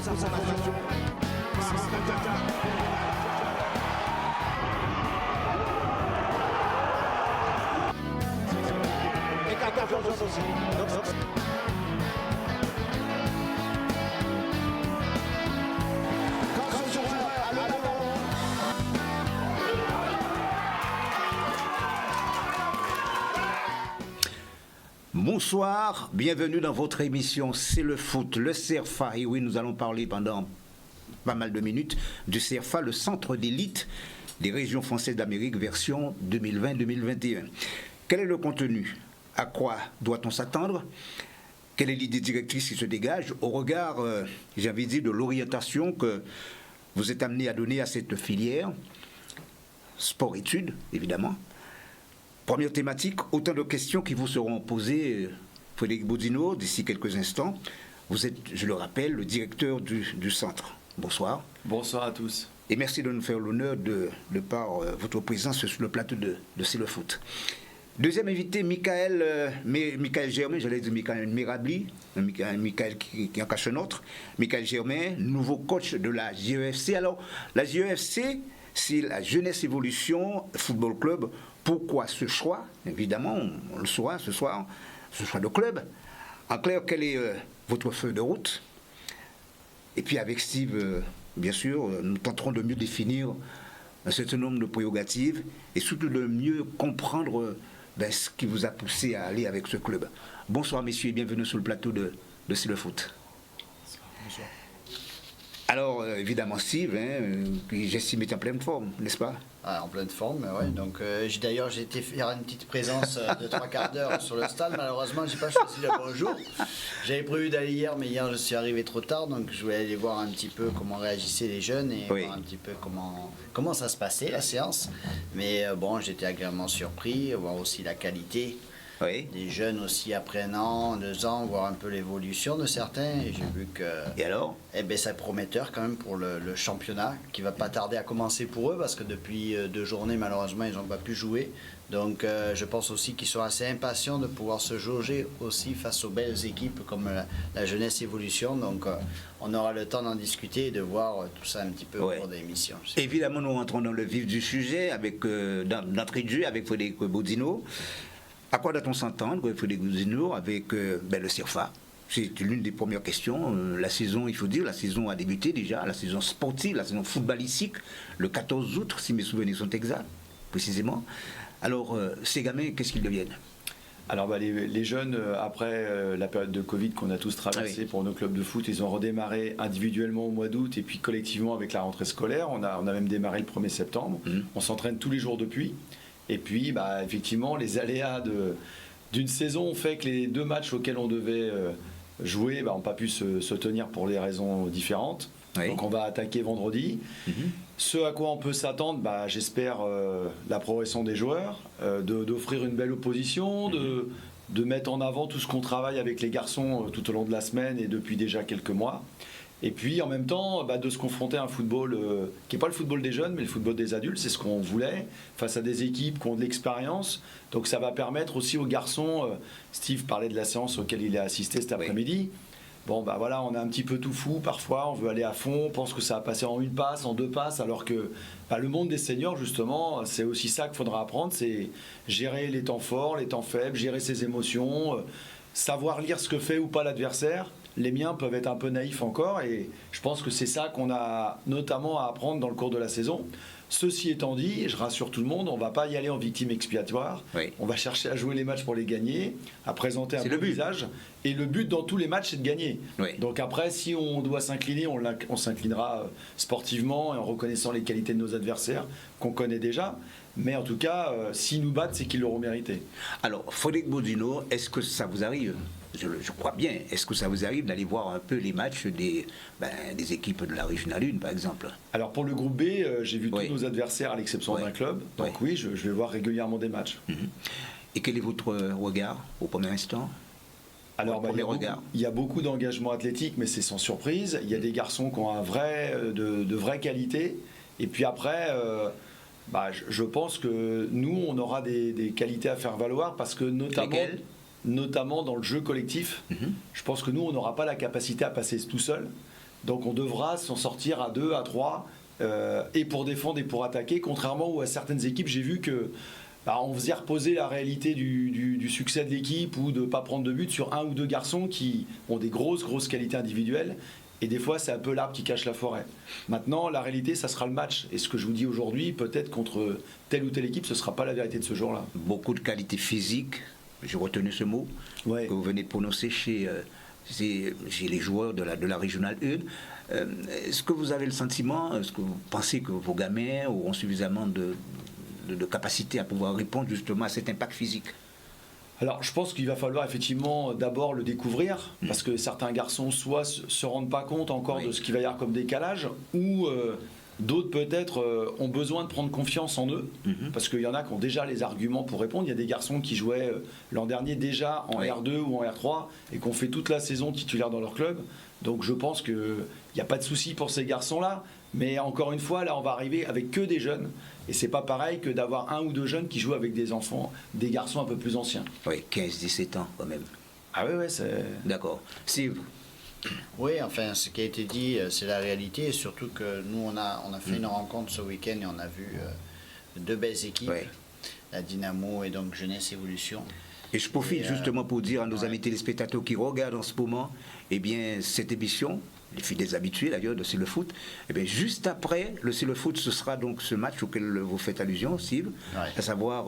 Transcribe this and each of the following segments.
concentration. Et Kaka fait aussi. Bonsoir, bienvenue dans votre émission C'est le foot, le CERFA. Et oui, nous allons parler pendant pas mal de minutes du CERFA, le centre d'élite des régions françaises d'Amérique, version 2020-2021. Quel est le contenu? À quoi doit-on s'attendre? Quelle est l'idée directrice qui se dégage au regard, j'ai envie de dire, de l'orientation que vous êtes amené à donner à cette filière? Sport-études, évidemment. Première thématique, autant de questions qui vous seront posées, Frédéric Boudinot, d'ici quelques instants. Vous êtes, je le rappelle, le directeur du centre. Bonsoir. Bonsoir à tous. Et merci de nous faire l'honneur de par votre présence sur le plateau de C'est le foot. Deuxième invité, Michael Germain, j'allais dire Michael Mirabli, Michael qui en cache un autre. Michael Germain, nouveau coach de la JEFC. Alors, la JEFC, c'est la Jeunesse Évolution Football Club. Pourquoi ce choix? Évidemment, on le saura ce soir, ce choix de club. En clair, quelle est votre feuille de route? Et puis avec Steve, bien sûr, nous tenterons de mieux définir un certain nombre de prérogatives et surtout de mieux comprendre ce qui vous a poussé à aller avec ce club. Bonsoir messieurs et bienvenue sur le plateau de C'est le foot. Bonsoir. Alors, évidemment, Steve, j'estime être en pleine forme, n'est-ce pas? En pleine forme, oui. Donc, d'ailleurs, j'ai été faire une petite présence de 3/4 d'heure sur le stade. Malheureusement, je n'ai pas choisi le bon jour. J'avais prévu d'aller hier, mais hier, je suis arrivé trop tard. Donc, je voulais aller voir un petit peu comment réagissaient les jeunes et voir un petit peu comment ça se passait, la séance. Mais bon, j'étais agréablement surpris, voir aussi la qualité. Oui. Des jeunes aussi après 1 an, 2 ans, voir un peu l'évolution de certains. Et j'ai vu que Et alors c'est prometteur quand même pour le championnat qui va pas tarder à commencer pour eux parce que depuis 2 journées malheureusement ils n'ont pas pu jouer. Donc je pense aussi qu'ils sont assez impatients de pouvoir se jauger aussi face aux belles équipes comme la Jeunesse Évolution. Donc on aura le temps d'en discuter et de voir tout ça un petit peu au cours de l'émission. Évidemment, nous rentrons dans le vif du sujet avec d'entrée de jeu avec Frédéric Boudinot. À quoi doit-on s'entendre, Frédéric Boudinot, avec le CERFA? C'est l'une des premières questions. La saison, il faut dire, la saison a débuté déjà, la saison sportive, la saison footballistique, le 14 août, si mes souvenirs sont exacts, précisément. Alors, ces gamins, qu'est-ce qu'ils deviennent? Alors les jeunes, après la période de Covid qu'on a tous traversée pour nos clubs de foot, ils ont redémarré individuellement au mois d'août et puis collectivement avec la rentrée scolaire. On a même démarré le 1er septembre. On s'entraîne tous les jours depuis. Et puis, effectivement, les aléas d'une saison ont fait que les 2 matchs auxquels on devait jouer n'ont pas pu se tenir pour des raisons différentes. Oui. Donc on va attaquer vendredi. Ce à quoi on peut s'attendre, j'espère la progression des joueurs, d'offrir une belle opposition, de mettre en avant tout ce qu'on travaille avec les garçons tout au long de la semaine et depuis déjà quelques mois. Et puis en même temps de se confronter à un football qui n'est pas le football des jeunes mais le football des adultes, c'est ce qu'on voulait, face à des équipes qui ont de l'expérience. Donc ça va permettre aussi aux garçons, Steve parlait de la séance auquel il a assisté cet après-midi. Bon voilà, on est un petit peu tout fou parfois, on veut aller à fond, on pense que ça va passer en 1 passe, en 2 passes, alors que le monde des seniors justement, c'est aussi ça qu'il faudra apprendre, c'est gérer les temps forts, les temps faibles, gérer ses émotions, savoir lire ce que fait ou pas l'adversaire. Les miens peuvent être un peu naïfs encore et je pense que c'est ça qu'on a notamment à apprendre dans le cours de la saison. Ceci étant dit, je rassure tout le monde, on ne va pas y aller en victime expiatoire. Oui. On va chercher à jouer les matchs pour les gagner, à présenter un bon visage. Et le but dans tous les matchs, c'est de gagner. Oui. Donc après, si on doit s'incliner, on s'inclinera sportivement et en reconnaissant les qualités de nos adversaires qu'on connaît déjà. Mais en tout cas, s'ils nous battent, c'est qu'ils l'auront mérité. Alors, Frédéric Boudinot, est-ce que ça vous arrive? Je crois bien. Est-ce que ça vous arrive d'aller voir un peu les matchs des équipes de la Régionale 1, par exemple? Alors pour le groupe B, j'ai vu tous nos adversaires à l'exception d'un club. Donc oui, je vais voir régulièrement des matchs. Et quel est votre regard au premier instant? Alors il y a beaucoup d'engagement athlétique, mais c'est sans surprise. Il y a des garçons qui ont de vraies qualités. Et puis après... je pense que nous, on aura des qualités à faire valoir parce que notamment dans le jeu collectif, je pense que nous, on n'aura pas la capacité à passer tout seul. Donc on devra s'en sortir à 2, à 3, et pour défendre et pour attaquer, contrairement à certaines équipes, j'ai vu que on faisait reposer la réalité du succès de l'équipe ou de ne pas prendre de but sur un ou deux garçons qui ont des grosses qualités individuelles. Et des fois, c'est un peu l'arbre qui cache la forêt. Maintenant, la réalité, ça sera le match. Et ce que je vous dis aujourd'hui, peut-être contre telle ou telle équipe, ce ne sera pas la vérité de ce jour-là. Beaucoup de qualités physiques, j'ai retenu ce mot, que vous venez de prononcer chez les joueurs de la Régionale 1. Est-ce que vous avez le sentiment, est-ce que vous pensez que vos gamins auront suffisamment de capacité à pouvoir répondre justement à cet impact physique? Alors, je pense qu'il va falloir effectivement d'abord le découvrir, parce que certains garçons soit se rendent pas compte encore de ce qu'il va y avoir comme décalage, ou d'autres peut-être ont besoin de prendre confiance en eux, parce qu'il y en a qui ont déjà les arguments pour répondre. Il y a des garçons qui jouaient l'an dernier déjà en R2 ou en R3 et qui ont fait toute la saison titulaire dans leur club. Donc je pense qu'il n'y a pas de souci pour ces garçons-là. Mais encore une fois, là, on va arriver avec que des jeunes. Et c'est pas pareil que d'avoir un ou deux jeunes qui jouent avec des enfants, des garçons un peu plus anciens. Oui, 15-17 ans quand même. Ah ouais, c'est... D'accord. Steve? Oui, enfin, ce qui a été dit, c'est la réalité. Et surtout que nous, on a fait une rencontre ce week-end et on a vu deux belles équipes. La Dynamo et donc Jeunesse Évolution. Et je profite justement pour dire à nos amis téléspectateurs qui regardent en ce moment, eh bien, cette émission, les fidèles habitués d'ailleurs de C'est le foot, eh bien, juste après le C'est le foot, ce sera donc ce match auquel vous faites allusion, Steve, à savoir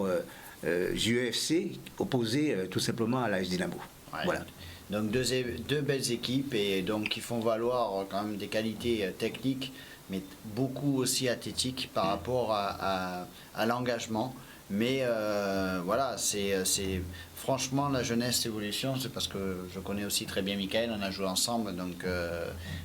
JEFC opposé tout simplement à l'AS Dynamo. Voilà. Donc deux belles équipes et donc qui font valoir quand même des qualités techniques, mais beaucoup aussi athlétiques par rapport à l'engagement. Mais voilà, c'est franchement la Jeunesse Évolution, c'est parce que je connais aussi très bien Michael, on a joué ensemble, donc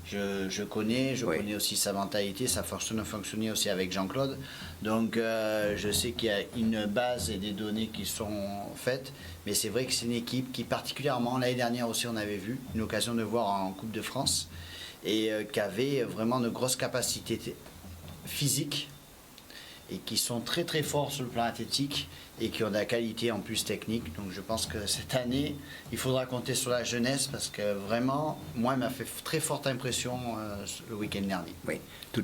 je connais aussi sa mentalité, sa façon de fonctionner aussi avec Jean-Claude. Donc je sais qu'il y a une base et des données qui sont faites, mais c'est vrai que c'est une équipe qui particulièrement, l'année dernière aussi on avait vu, une occasion de voir en Coupe de France, et qui avait vraiment de grosses capacités physiques, et qui sont très très forts sur le plan athlétique et qui ont de la qualité en plus technique. Donc je pense que cette année, il faudra compter sur la jeunesse parce que vraiment, moi, il m'a fait très forte impression le week-end dernier. Oui, de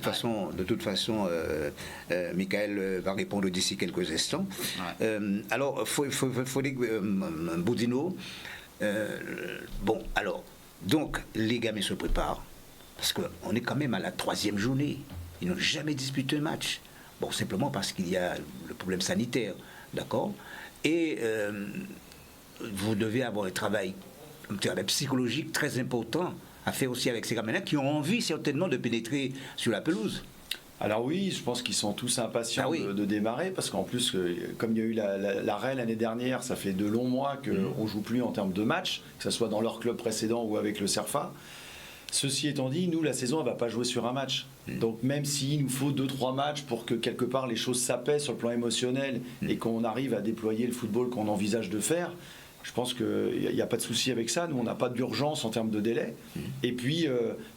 toute façon, Michael va répondre d'ici quelques instants. Alors, Boudino, bon, alors, donc les gamins se préparent parce qu'on est quand même à la 3e journée. Ils n'ont jamais disputé un match. Bon, simplement parce qu'il y a le problème sanitaire, d'accord? Et vous devez avoir un travail psychologique très important à faire aussi avec ces gamins-là qui ont envie certainement de pénétrer sur la pelouse. Alors oui, je pense qu'ils sont tous impatients de démarrer, parce qu'en plus, comme il y a eu l'arrêt l'année dernière, ça fait de longs mois qu'on ne joue plus en termes de matchs, que ce soit dans leur club précédent ou avec le CERFA. Ceci étant dit, nous, la saison, elle ne va pas jouer sur un match. Donc même s'il nous faut 2-3 matchs pour que quelque part les choses s'apaisent sur le plan émotionnel et qu'on arrive à déployer le football qu'on envisage de faire, je pense qu'il n'y a pas de souci avec ça. Nous, on n'a pas d'urgence en termes de délai. Et puis,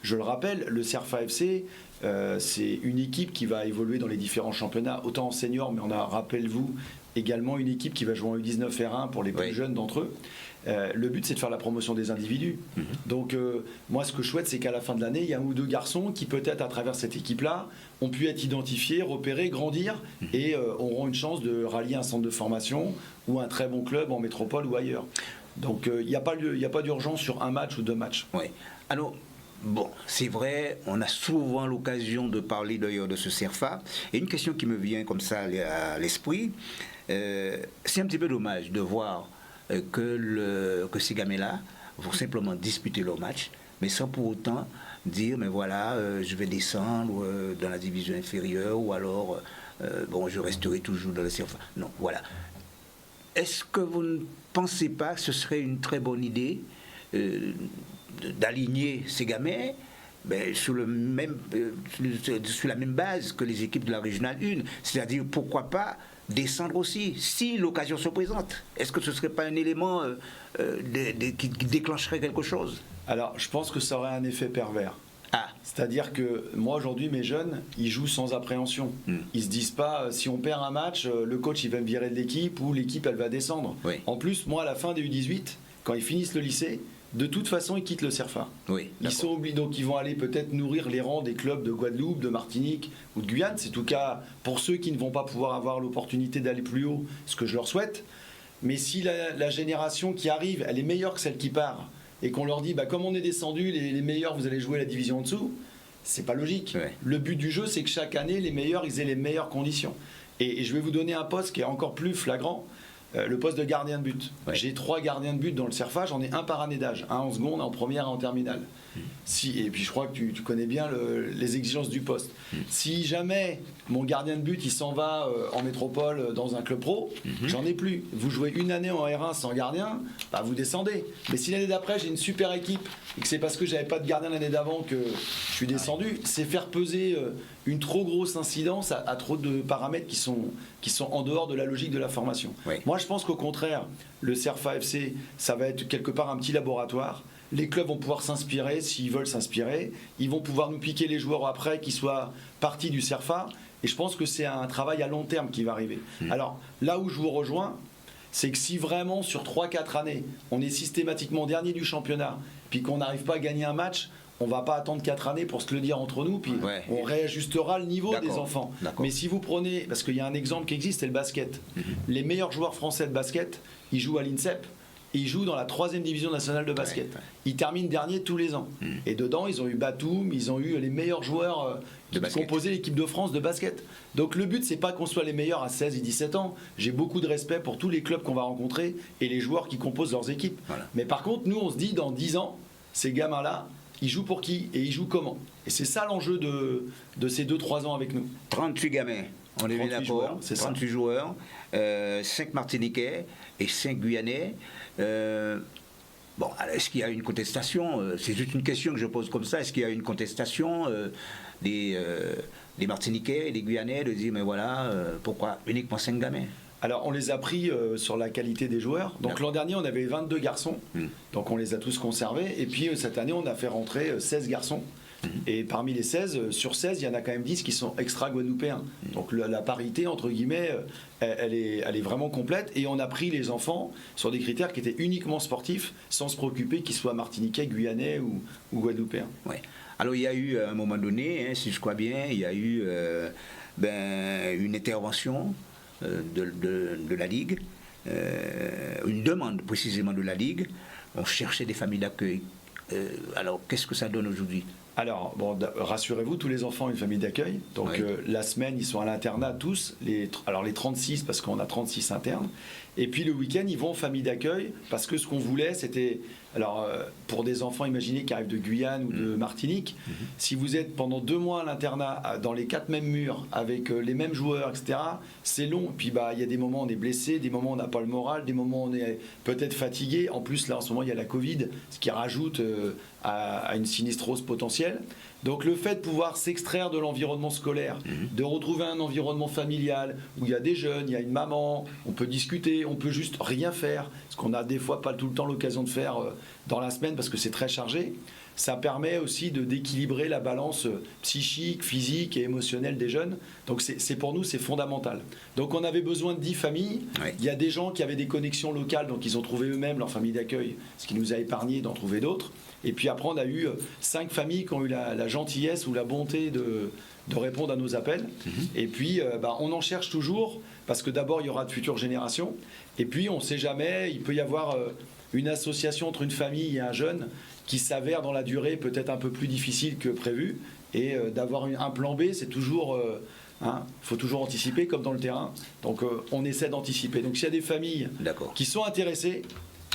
je le rappelle, le CERFA FC, c'est une équipe qui va évoluer dans les différents championnats, autant en senior, mais on a, rappelez-vous, également une équipe qui va jouer en U19 R1 pour les plus jeunes d'entre eux. Le but, c'est de faire la promotion des individus. Donc, moi, ce que je souhaite, c'est qu'à la fin de l'année, il y a un ou deux garçons qui, peut-être à travers cette équipe-là, ont pu être identifiés, repérés, grandir et auront une chance de rallier un centre de formation ou un très bon club en métropole ou ailleurs. Donc, il n'y a pas d'urgence sur un match ou 2 matchs. Oui. Alors, bon, c'est vrai, on a souvent l'occasion de parler d'ailleurs de ce CERFA. Et une question qui me vient comme ça à l'esprit, c'est un petit peu dommage de voir que ces gamins-là vont simplement disputer leur match, mais sans pour autant dire, mais voilà, je vais descendre dans la division inférieure, ou alors, bon, je resterai toujours dans le CERFA. Non, voilà. Est-ce que vous ne pensez pas que ce serait une très bonne idée d'aligner ces gamins sur la même base que les équipes de la Régionale 1, c'est-à-dire pourquoi pas descendre aussi, si l'occasion se présente? Est-ce que ce ne serait pas un élément qui déclencherait quelque chose? Alors, je pense que ça aurait un effet pervers. C'est-à-dire que moi, aujourd'hui, mes jeunes, ils jouent sans appréhension. Ils se disent pas, si on perd un match, le coach il va me virer de l'équipe ou l'équipe elle va descendre. En plus, moi, à la fin des U18, quand ils finissent le lycée, de toute façon, ils quittent le CERFA. Oui, Ils sont obligés, donc ils vont aller peut-être nourrir les rangs des clubs de Guadeloupe, de Martinique ou de Guyane. C'est en tout cas pour ceux qui ne vont pas pouvoir avoir l'opportunité d'aller plus haut, ce que je leur souhaite. Mais si la génération qui arrive, elle est meilleure que celle qui part, et qu'on leur dit, bah, comme on est descendu, les meilleurs, vous allez jouer la division en dessous, c'est pas logique. Ouais. Le but du jeu, c'est que chaque année, les meilleurs, ils aient les meilleures conditions. Et je vais vous donner un poste qui est encore plus flagrant. Le poste de gardien de but. Ouais. J'ai 3 gardiens de but dans le CERFA, j'en ai un par année d'âge, un en seconde, un en première, un en terminale. Et puis je crois que tu connais bien les exigences du poste. Si jamais mon gardien de but il s'en va en métropole dans un club pro, j'en ai plus. Vous jouez une année en R1 sans gardien, bah vous descendez. Mais si l'année d'après j'ai une super équipe et que c'est parce que j'avais pas de gardien l'année d'avant que je suis descendu, c'est faire peser une trop grosse incidence à trop de paramètres qui sont en dehors de la logique de la formation. Oui. Moi je pense qu'au contraire, le CERFA FC, ça va être quelque part un petit laboratoire. Les clubs vont pouvoir s'inspirer s'ils veulent s'inspirer. Ils vont pouvoir nous piquer les joueurs après qui soient partis du CERFA. Et je pense que c'est un travail à long terme qui va arriver. Alors là où je vous rejoins, c'est que si vraiment sur 3-4 années, on est systématiquement dernier du championnat, puis qu'on n'arrive pas à gagner un match, on va pas attendre 4 années pour se le dire entre nous, puis Ouais. on réajustera le niveau des D'accord. enfants. D'accord. Mais si vous prenez, parce qu'il y a un exemple qui existe, c'est le basket. Les meilleurs joueurs français de basket, ils jouent à l'INSEP. Et ils jouent dans la 3e division nationale de basket. Ouais. Ils terminent dernier tous les ans. Et dedans, ils ont eu Batum, ils ont eu les meilleurs joueurs qui composaient l'équipe de France de basket. Donc le but, c'est pas qu'on soit les meilleurs à 16 et 17 ans. J'ai beaucoup de respect pour tous les clubs qu'on va rencontrer et les joueurs qui composent leurs équipes. Voilà. Mais par contre, nous, on se dit, dans 10 ans, ces gamins-là, ils jouent pour qui et ils jouent comment? Et c'est ça l'enjeu de ces 2-3 ans avec nous. 38 gamins, on est bien 38 d'accord. joueurs, c'est ça. 38 joueurs, 5 Martiniquais et 5 Guyanais. Bon, alors, est-ce qu'il y a une contestation? C'est juste une question que je pose comme ça. Est-ce qu'il y a une contestation des Martiniquais et des Guyanais de dire, mais voilà, pourquoi uniquement 5 gamins? Alors, on les a pris sur la qualité des joueurs. Donc, D'accord. l'an dernier, on avait 22 garçons. Donc, on les a tous conservés. Et puis, cette année, on a fait rentrer 16 garçons. Et parmi les 16, sur 16, il y en a quand même 10 qui sont extra-guadeloupéens. Donc, la parité, entre guillemets, elle est vraiment complète. Et on a pris les enfants sur des critères qui étaient uniquement sportifs, sans se préoccuper qu'ils soient martiniquais, guyanais ou guadeloupéens. Ouais. Alors, il y a eu, à un moment donné, si je crois bien, il y a eu une intervention de la Ligue, une demande précisément de la Ligue. On cherchait des familles d'accueil. Alors, qu'est-ce que ça donne aujourd'hui? Alors, bon, rassurez-vous, tous les enfants ont une famille d'accueil. Donc, Oui. la semaine, ils sont à l'internat tous. Alors, les 36, parce qu'on a 36 internes. Et puis, le week-end, ils vont en famille d'accueil. Parce que ce qu'on voulait, c'était... Alors, pour des enfants, imaginez, qui arrivent de Guyane ou de Martinique, si vous êtes pendant 2 mois à l'internat, dans les 4 mêmes murs, avec les mêmes joueurs, etc., c'est long. Puis, bah, il y a des moments où on est blessé, des moments où on n'a pas le moral, des moments où on est peut-être fatigué. En plus, là, en ce moment, il y a la Covid, ce qui rajoute à une sinistrose potentielle. Donc le fait de pouvoir s'extraire de l'environnement scolaire, de retrouver un environnement familial où il y a des jeunes, il y a une maman, on peut discuter, on peut juste rien faire, ce qu'on a des fois pas tout le temps l'occasion de faire dans la semaine parce que c'est très chargé, ça permet aussi d'équilibrer la balance psychique, physique et émotionnelle des jeunes. Donc c'est pour nous, c'est fondamental. Donc on avait besoin de 10 familles. Ouais. Il y a des gens qui avaient des connexions locales, donc ils ont trouvé eux-mêmes leur famille d'accueil, ce qui nous a épargné d'en trouver d'autres. Et puis après, on a eu 5 familles qui ont eu la gentillesse ou la bonté de répondre à nos appels. Et puis, on en cherche toujours, parce que d'abord, il y aura de futures générations. Et puis, on ne sait jamais, il peut y avoir une association entre une famille et un jeune qui s'avère dans la durée peut-être un peu plus difficile que prévu. Et d'avoir un plan B, c'est toujours... faut toujours anticiper, comme dans le terrain. Donc, on essaie d'anticiper. Donc, s'il y a des familles D'accord. qui sont intéressées,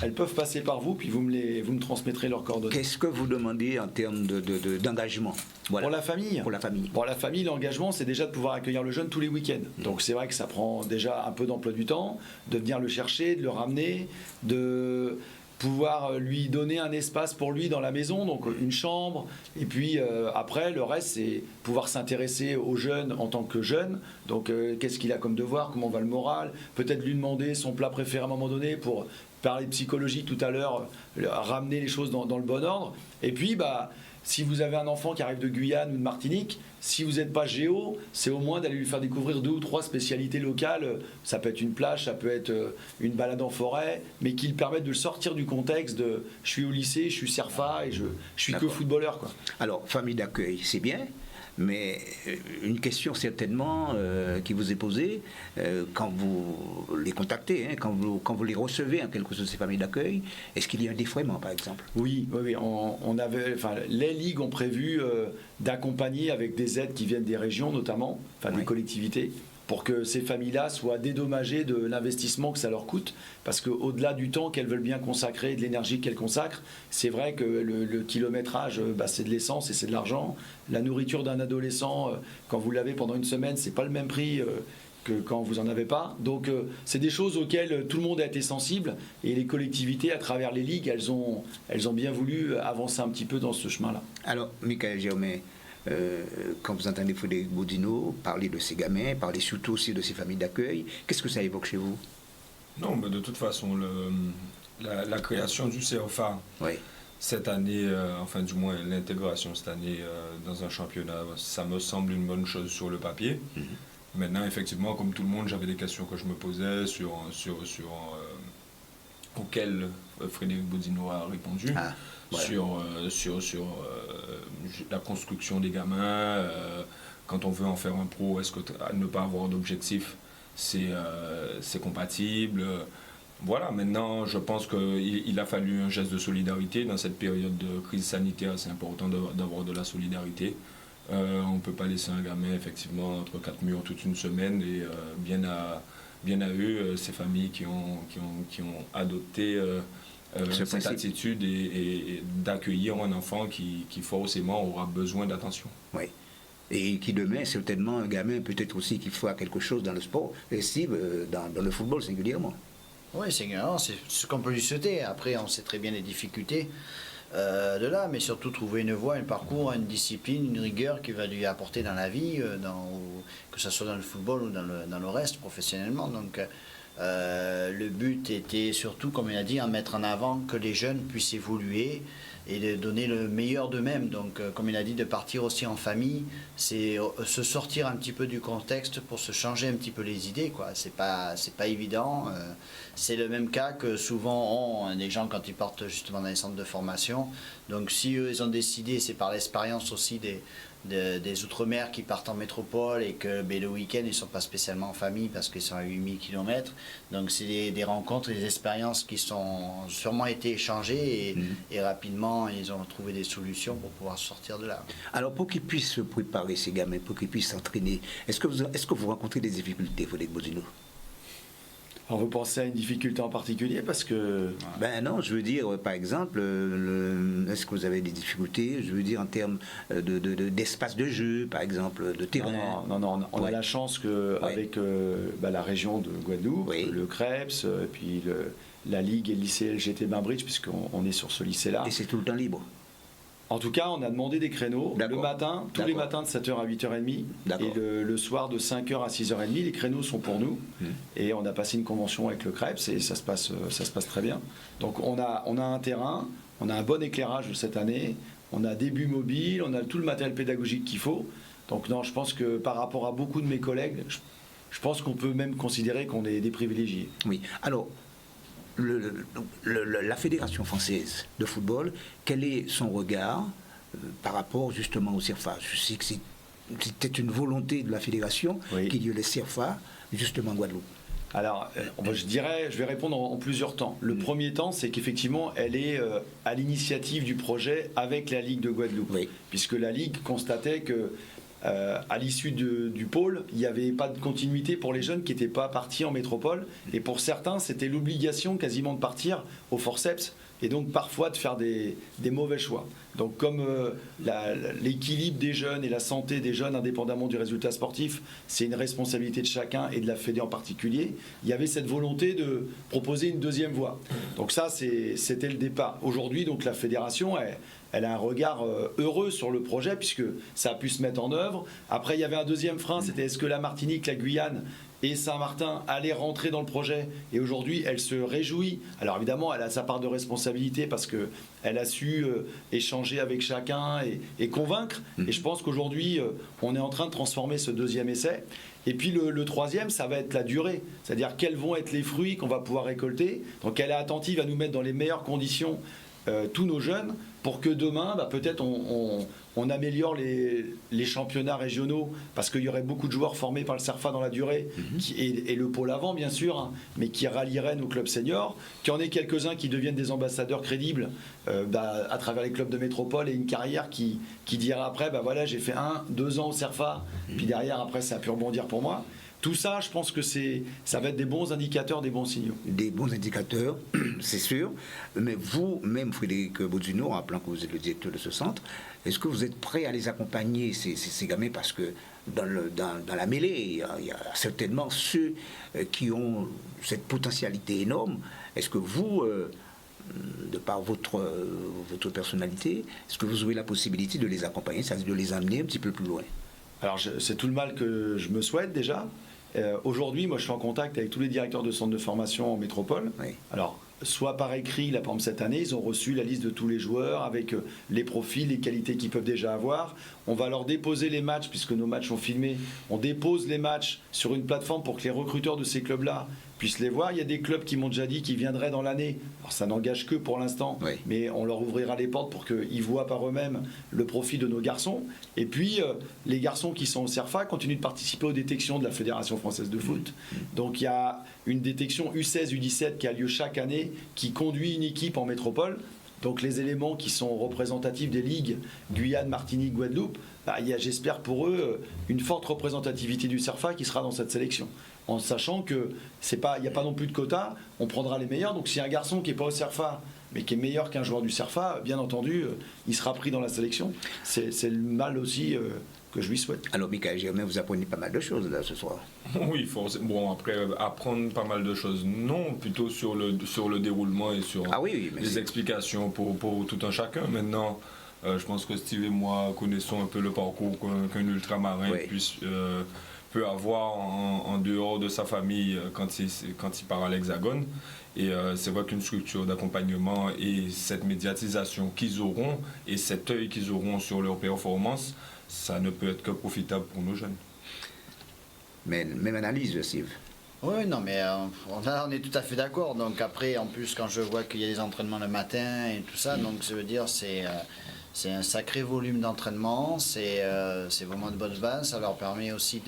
elles peuvent passer par vous, puis vous me transmettrez leurs coordonnées. Qu'est-ce que vous demandez en termes d'engagement? Voilà. Pour la famille Pour la famille. Pour la famille, l'engagement, c'est déjà de pouvoir accueillir le jeune tous les week-ends. Donc c'est vrai que ça prend déjà un peu d'emploi du temps, de venir le chercher, de le ramener, de pouvoir lui donner un espace pour lui dans la maison, donc une chambre, et puis après le reste c'est pouvoir s'intéresser aux jeunes en tant que jeune, donc qu'est-ce qu'il a comme devoir, comment va le moral, peut-être lui demander son plat préféré à un moment donné pour parler de psychologie tout à l'heure, ramener les choses dans le bon ordre, et puis si vous avez un enfant qui arrive de Guyane ou de Martinique, si vous n'êtes pas géo, c'est au moins d'aller lui faire découvrir 2 ou 3 spécialités locales. Ça peut être une plage, ça peut être une balade en forêt, mais qui le permettent de le sortir du contexte de je suis au lycée, je suis CERFA et je suis que footballeur, quoi. Alors, famille d'accueil, c'est bien, mais une question certainement qui vous est posée quand vous les contactez, hein, quand vous les recevez en quelque sorte ces familles d'accueil, est-ce qu'il y a un défraiement par exemple? Oui, les ligues ont prévu d'accompagner avec des aides qui viennent des régions notamment, des collectivités, pour que ces familles-là soient dédommagées de l'investissement que ça leur coûte, parce qu'au-delà du temps qu'elles veulent bien consacrer, de l'énergie qu'elles consacrent, c'est vrai que le kilométrage, c'est de l'essence et c'est de l'argent. La nourriture d'un adolescent, quand vous l'avez pendant une semaine, c'est pas le même prix que quand vous en avez pas. Donc c'est des choses auxquelles tout le monde a été sensible, et les collectivités, à travers les ligues, elles ont bien voulu avancer un petit peu dans ce chemin-là. Alors, Michael Germain, quand vous entendez Frédéric Boudinot parler de ces gamins, parler surtout aussi de ces familles d'accueil, qu'est-ce que ça évoque chez vous? Non, mais de toute façon, la création du CERFA, oui, cette année, enfin du moins l'intégration cette année dans un championnat, ça me semble une bonne chose sur le papier. Maintenant, effectivement, comme tout le monde, j'avais des questions que je me posais auxquelles Frédéric Boudinot a répondu. Voilà. Sur la construction des gamins, quand on veut en faire un pro, est-ce que ne pas avoir d'objectif, c'est compatible? Voilà, maintenant je pense qu'il a fallu un geste de solidarité dans cette période de crise sanitaire. C'est important d'avoir de la solidarité. On ne peut pas laisser un gamin effectivement entre 4 murs toute une semaine, et bien à eux, ces familles qui ont adopté cette attitude et d'accueillir un enfant qui forcément aura besoin d'attention. Oui. Et qui demain, certainement, un gamin peut-être aussi qui fera quelque chose dans le sport, et si, dans le football singulièrement. Oui, c'est ce qu'on peut lui souhaiter. Après, on sait très bien les difficultés de là, mais surtout trouver une voie, un parcours, une discipline, une rigueur qui va lui apporter dans la vie, que ce soit dans le football ou dans le reste professionnellement. Donc, le but était surtout, comme il a dit, à mettre en avant que les jeunes puissent évoluer et de donner le meilleur d'eux-mêmes. Donc, comme il a dit, de partir aussi en famille, c'est se sortir un petit peu du contexte pour se changer un petit peu les idées, quoi. C'est pas évident. C'est le même cas que souvent ont des gens quand ils partent justement dans les centres de formation. Donc, si eux, ils ont décidé, c'est par l'expérience aussi des Outre-mer qui partent en métropole, et que le week-end ils ne sont pas spécialement en famille parce qu'ils sont à 8000 km. Donc c'est des rencontres, des expériences qui sont sûrement été échangées, et rapidement ils ont trouvé des solutions pour pouvoir sortir de là. Alors pour qu'ils puissent se préparer, ces gamins, pour qu'ils puissent s'entraîner, est-ce que vous rencontrez des difficultés, Frédéric Boudinot? Alors vous pensez à une difficulté en particulier, parce que... Ben non, je veux dire, par exemple, est-ce que vous avez des difficultés, je veux dire, en termes d'espace de jeu, par exemple, de terrain? Non, on a la chance qu'avec la région de Guadeloupe, le CREPS, puis la Ligue et le lycée LGT Bainbridge, puisqu'on est sur ce lycée-là. Et c'est tout le temps libre? En tout cas, on a demandé des créneaux le matin, tous les matins de 7h à 8h30, et le soir de 5h à 6h30. Les créneaux sont pour nous, et on a passé une convention avec le CREPS, et ça se passe très bien. Donc on a un terrain, on a un bon éclairage cette année, on a des buts mobiles, on a tout le matériel pédagogique qu'il faut. Donc non, je pense que par rapport à beaucoup de mes collègues, je pense qu'on peut même considérer qu'on est des privilégiés. Oui, alors... la Fédération française de football, quel est son regard par rapport justement au CERFA? Je sais que c'était une volonté de la Fédération qu'il y ait le CERFA justement en Guadeloupe. Alors, je vais répondre en plusieurs temps. Le premier temps, c'est qu'effectivement, elle est à l'initiative du projet avec la Ligue de Guadeloupe, puisque la Ligue constatait que à l'issue du pôle, il n'y avait pas de continuité pour les jeunes qui n'étaient pas partis en métropole, et pour certains c'était l'obligation quasiment de partir au forceps, et donc parfois de faire des mauvais choix. Donc comme l'équilibre des jeunes et la santé des jeunes, indépendamment du résultat sportif, c'est une responsabilité de chacun et de la Fédé en particulier, il y avait cette volonté de proposer une deuxième voie. Donc ça, c'était le départ. Aujourd'hui, donc la Fédération, elle a un regard heureux sur le projet puisque ça a pu se mettre en œuvre. Après, il y avait un deuxième frein, c'était est-ce que la Martinique, la Guyane et Saint-Martin allaient rentrer dans le projet. Et aujourd'hui, elle se réjouit. Alors évidemment, elle a sa part de responsabilité parce qu'elle a su échanger avec chacun et convaincre. Et je pense qu'aujourd'hui, on est en train de transformer ce deuxième essai. Et puis le troisième, ça va être la durée. C'est-à-dire quels vont être les fruits qu'on va pouvoir récolter. Donc elle est attentive à nous mettre dans les meilleures conditions tous nos jeunes pour que demain, peut-être on améliore les championnats régionaux parce qu'il y aurait beaucoup de joueurs formés par le CERFA dans la durée et le pôle avant bien sûr, hein, mais qui rallieraient nos clubs seniors, qu'il y en ait quelques-uns qui deviennent des ambassadeurs crédibles à travers les clubs de métropole et une carrière qui dira après, voilà, j'ai fait 1-2 ans au CERFA, puis derrière après ça a pu rebondir pour moi. Tout ça, je pense que ça va être des bons indicateurs, des bons signaux. Des bons indicateurs, c'est sûr. Mais vous-même, Frédéric Baudino, rappelant que vous êtes le directeur de ce centre, est-ce que vous êtes prêt à les accompagner, ces gamins, parce que dans la mêlée, il y a certainement ceux qui ont cette potentialité énorme. Est-ce que vous, de par votre personnalité, est-ce que vous avez la possibilité de les accompagner, c'est-à-dire de les amener un petit peu plus loin? Alors, c'est tout le mal que je me souhaite déjà. Aujourd'hui, moi, je suis en contact avec tous les directeurs de centres de formation en métropole. Oui. Alors, soit par écrit, là, par exemple, cette année, ils ont reçu la liste de tous les joueurs avec les profils, les qualités qu'ils peuvent déjà avoir. On va leur déposer les matchs, puisque nos matchs sont filmés. On dépose les matchs sur une plateforme pour que les recruteurs de ces clubs-là puissent les voir. Il y a des clubs qui m'ont déjà dit qu'ils viendraient dans l'année. Alors, ça n'engage que pour l'instant, oui, mais on leur ouvrira les portes pour qu'ils voient par eux-mêmes le profil de nos garçons. Et puis, les garçons qui sont au CERFA continuent de participer aux détections de la Fédération française de foot. Donc, il y a une détection U16, U17 qui a lieu chaque année, qui conduit une équipe en métropole. Donc, les éléments qui sont représentatifs des ligues Guyane, Martinique, Guadeloupe, il y a, j'espère pour eux, une forte représentativité du CERFA qui sera dans cette sélection. En sachant qu'il n'y a pas non plus de quota, on prendra les meilleurs. Donc si un garçon qui n'est pas au CERFA, mais qui est meilleur qu'un joueur du CERFA, bien entendu, il sera pris dans la sélection. C'est le mal aussi que je lui souhaite. Alors Michael Germain, vous apprenez pas mal de choses là ce soir. Oui, bon après apprendre pas mal de choses, non, plutôt sur le déroulement et sur les explications pour tout un chacun. Maintenant, je pense que Steve et moi connaissons un peu le parcours qu'un ultramarin peut avoir en dehors de sa famille quand il part à l'Hexagone. Et c'est vrai qu'une structure d'accompagnement et cette médiatisation qu'ils auront et cet œil qu'ils auront sur leur performance, ça ne peut être que profitable pour nos jeunes. Mais même analyse, Steve. Oui, non, mais on est tout à fait d'accord. Donc après, en plus, quand je vois qu'il y a des entraînements le matin et tout ça, donc ça veut dire c'est un sacré volume d'entraînement, c'est vraiment de bonnes bases. Ça leur permet aussi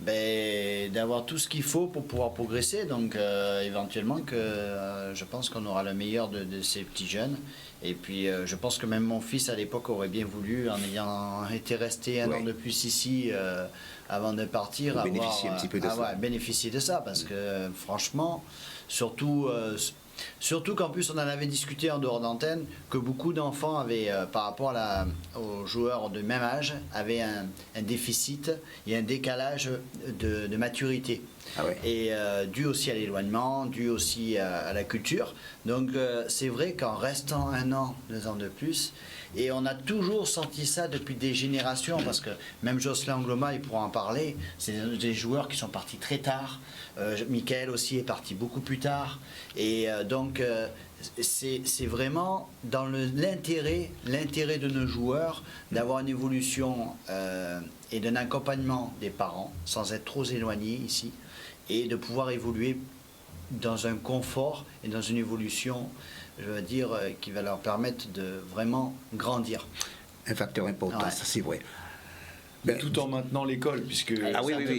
d'avoir tout ce qu'il faut pour pouvoir progresser. Donc éventuellement, je pense qu'on aura le meilleur de ces petits jeunes. Et puis je pense que même mon fils à l'époque aurait bien voulu, en ayant été resté un an de plus ici avant de partir, bénéficier un petit peu de ça. Bénéficier de ça, parce que franchement, surtout qu'en plus on en avait discuté en dehors d'antenne, que beaucoup d'enfants avaient, par rapport aux joueurs de même âge, avaient un déficit et un décalage de maturité. Ah ouais. Et dû aussi à l'éloignement, dû aussi à la culture. Donc c'est vrai qu'en restant 1 an, 2 ans de plus, et on a toujours senti ça depuis des générations, parce que même Jocelyn Angloma, il pourra en parler, c'est des joueurs qui sont partis très tard. Michael aussi est parti beaucoup plus tard. Et donc c'est vraiment dans l'intérêt de nos joueurs d'avoir une évolution et d'un accompagnement des parents, sans être trop éloignés ici, et de pouvoir évoluer dans un confort et dans une évolution, je veux dire, qui va leur permettre de vraiment grandir. Un facteur important, ça c'est vrai. Tout en maintenant l'école, puisque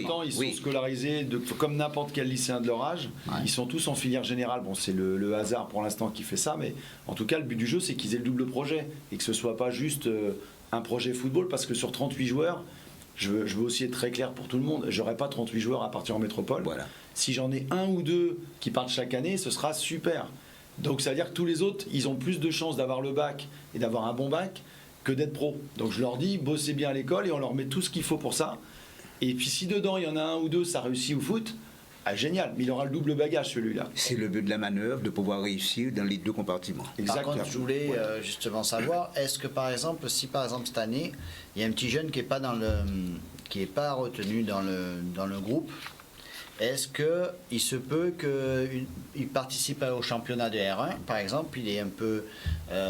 temps ils sont scolarisés comme n'importe quel lycéen de leur âge. Ils sont tous en filière générale. Bon, c'est le hasard pour l'instant qui fait ça, mais en tout cas, le but du jeu, c'est qu'ils aient le double projet et que ce soit pas juste un projet football, parce que sur 38 joueurs, je veux aussi être très clair pour tout le monde, j'aurai pas 38 joueurs à partir en métropole. Voilà. Si j'en ai 1 ou 2 qui partent chaque année, ce sera super. Donc ça veut dire que tous les autres, ils ont plus de chances d'avoir le bac et d'avoir un bon bac que d'être pro. Donc je leur dis, bossez bien à l'école et on leur met tout ce qu'il faut pour ça. Et puis si dedans il y en a 1 ou 2, ça réussit au foot, Ah, génial, mais il aura le double bagage celui-là. C'est le but de la manœuvre, de pouvoir réussir dans les 2 compartiments. Par contre, je voulais justement savoir, est-ce que par exemple, si par exemple cette année, il y a un petit jeune qui n'est pas retenu dans le groupe, est-ce qu'il se peut qu'il participe au championnat de R1, par exemple, il est un peu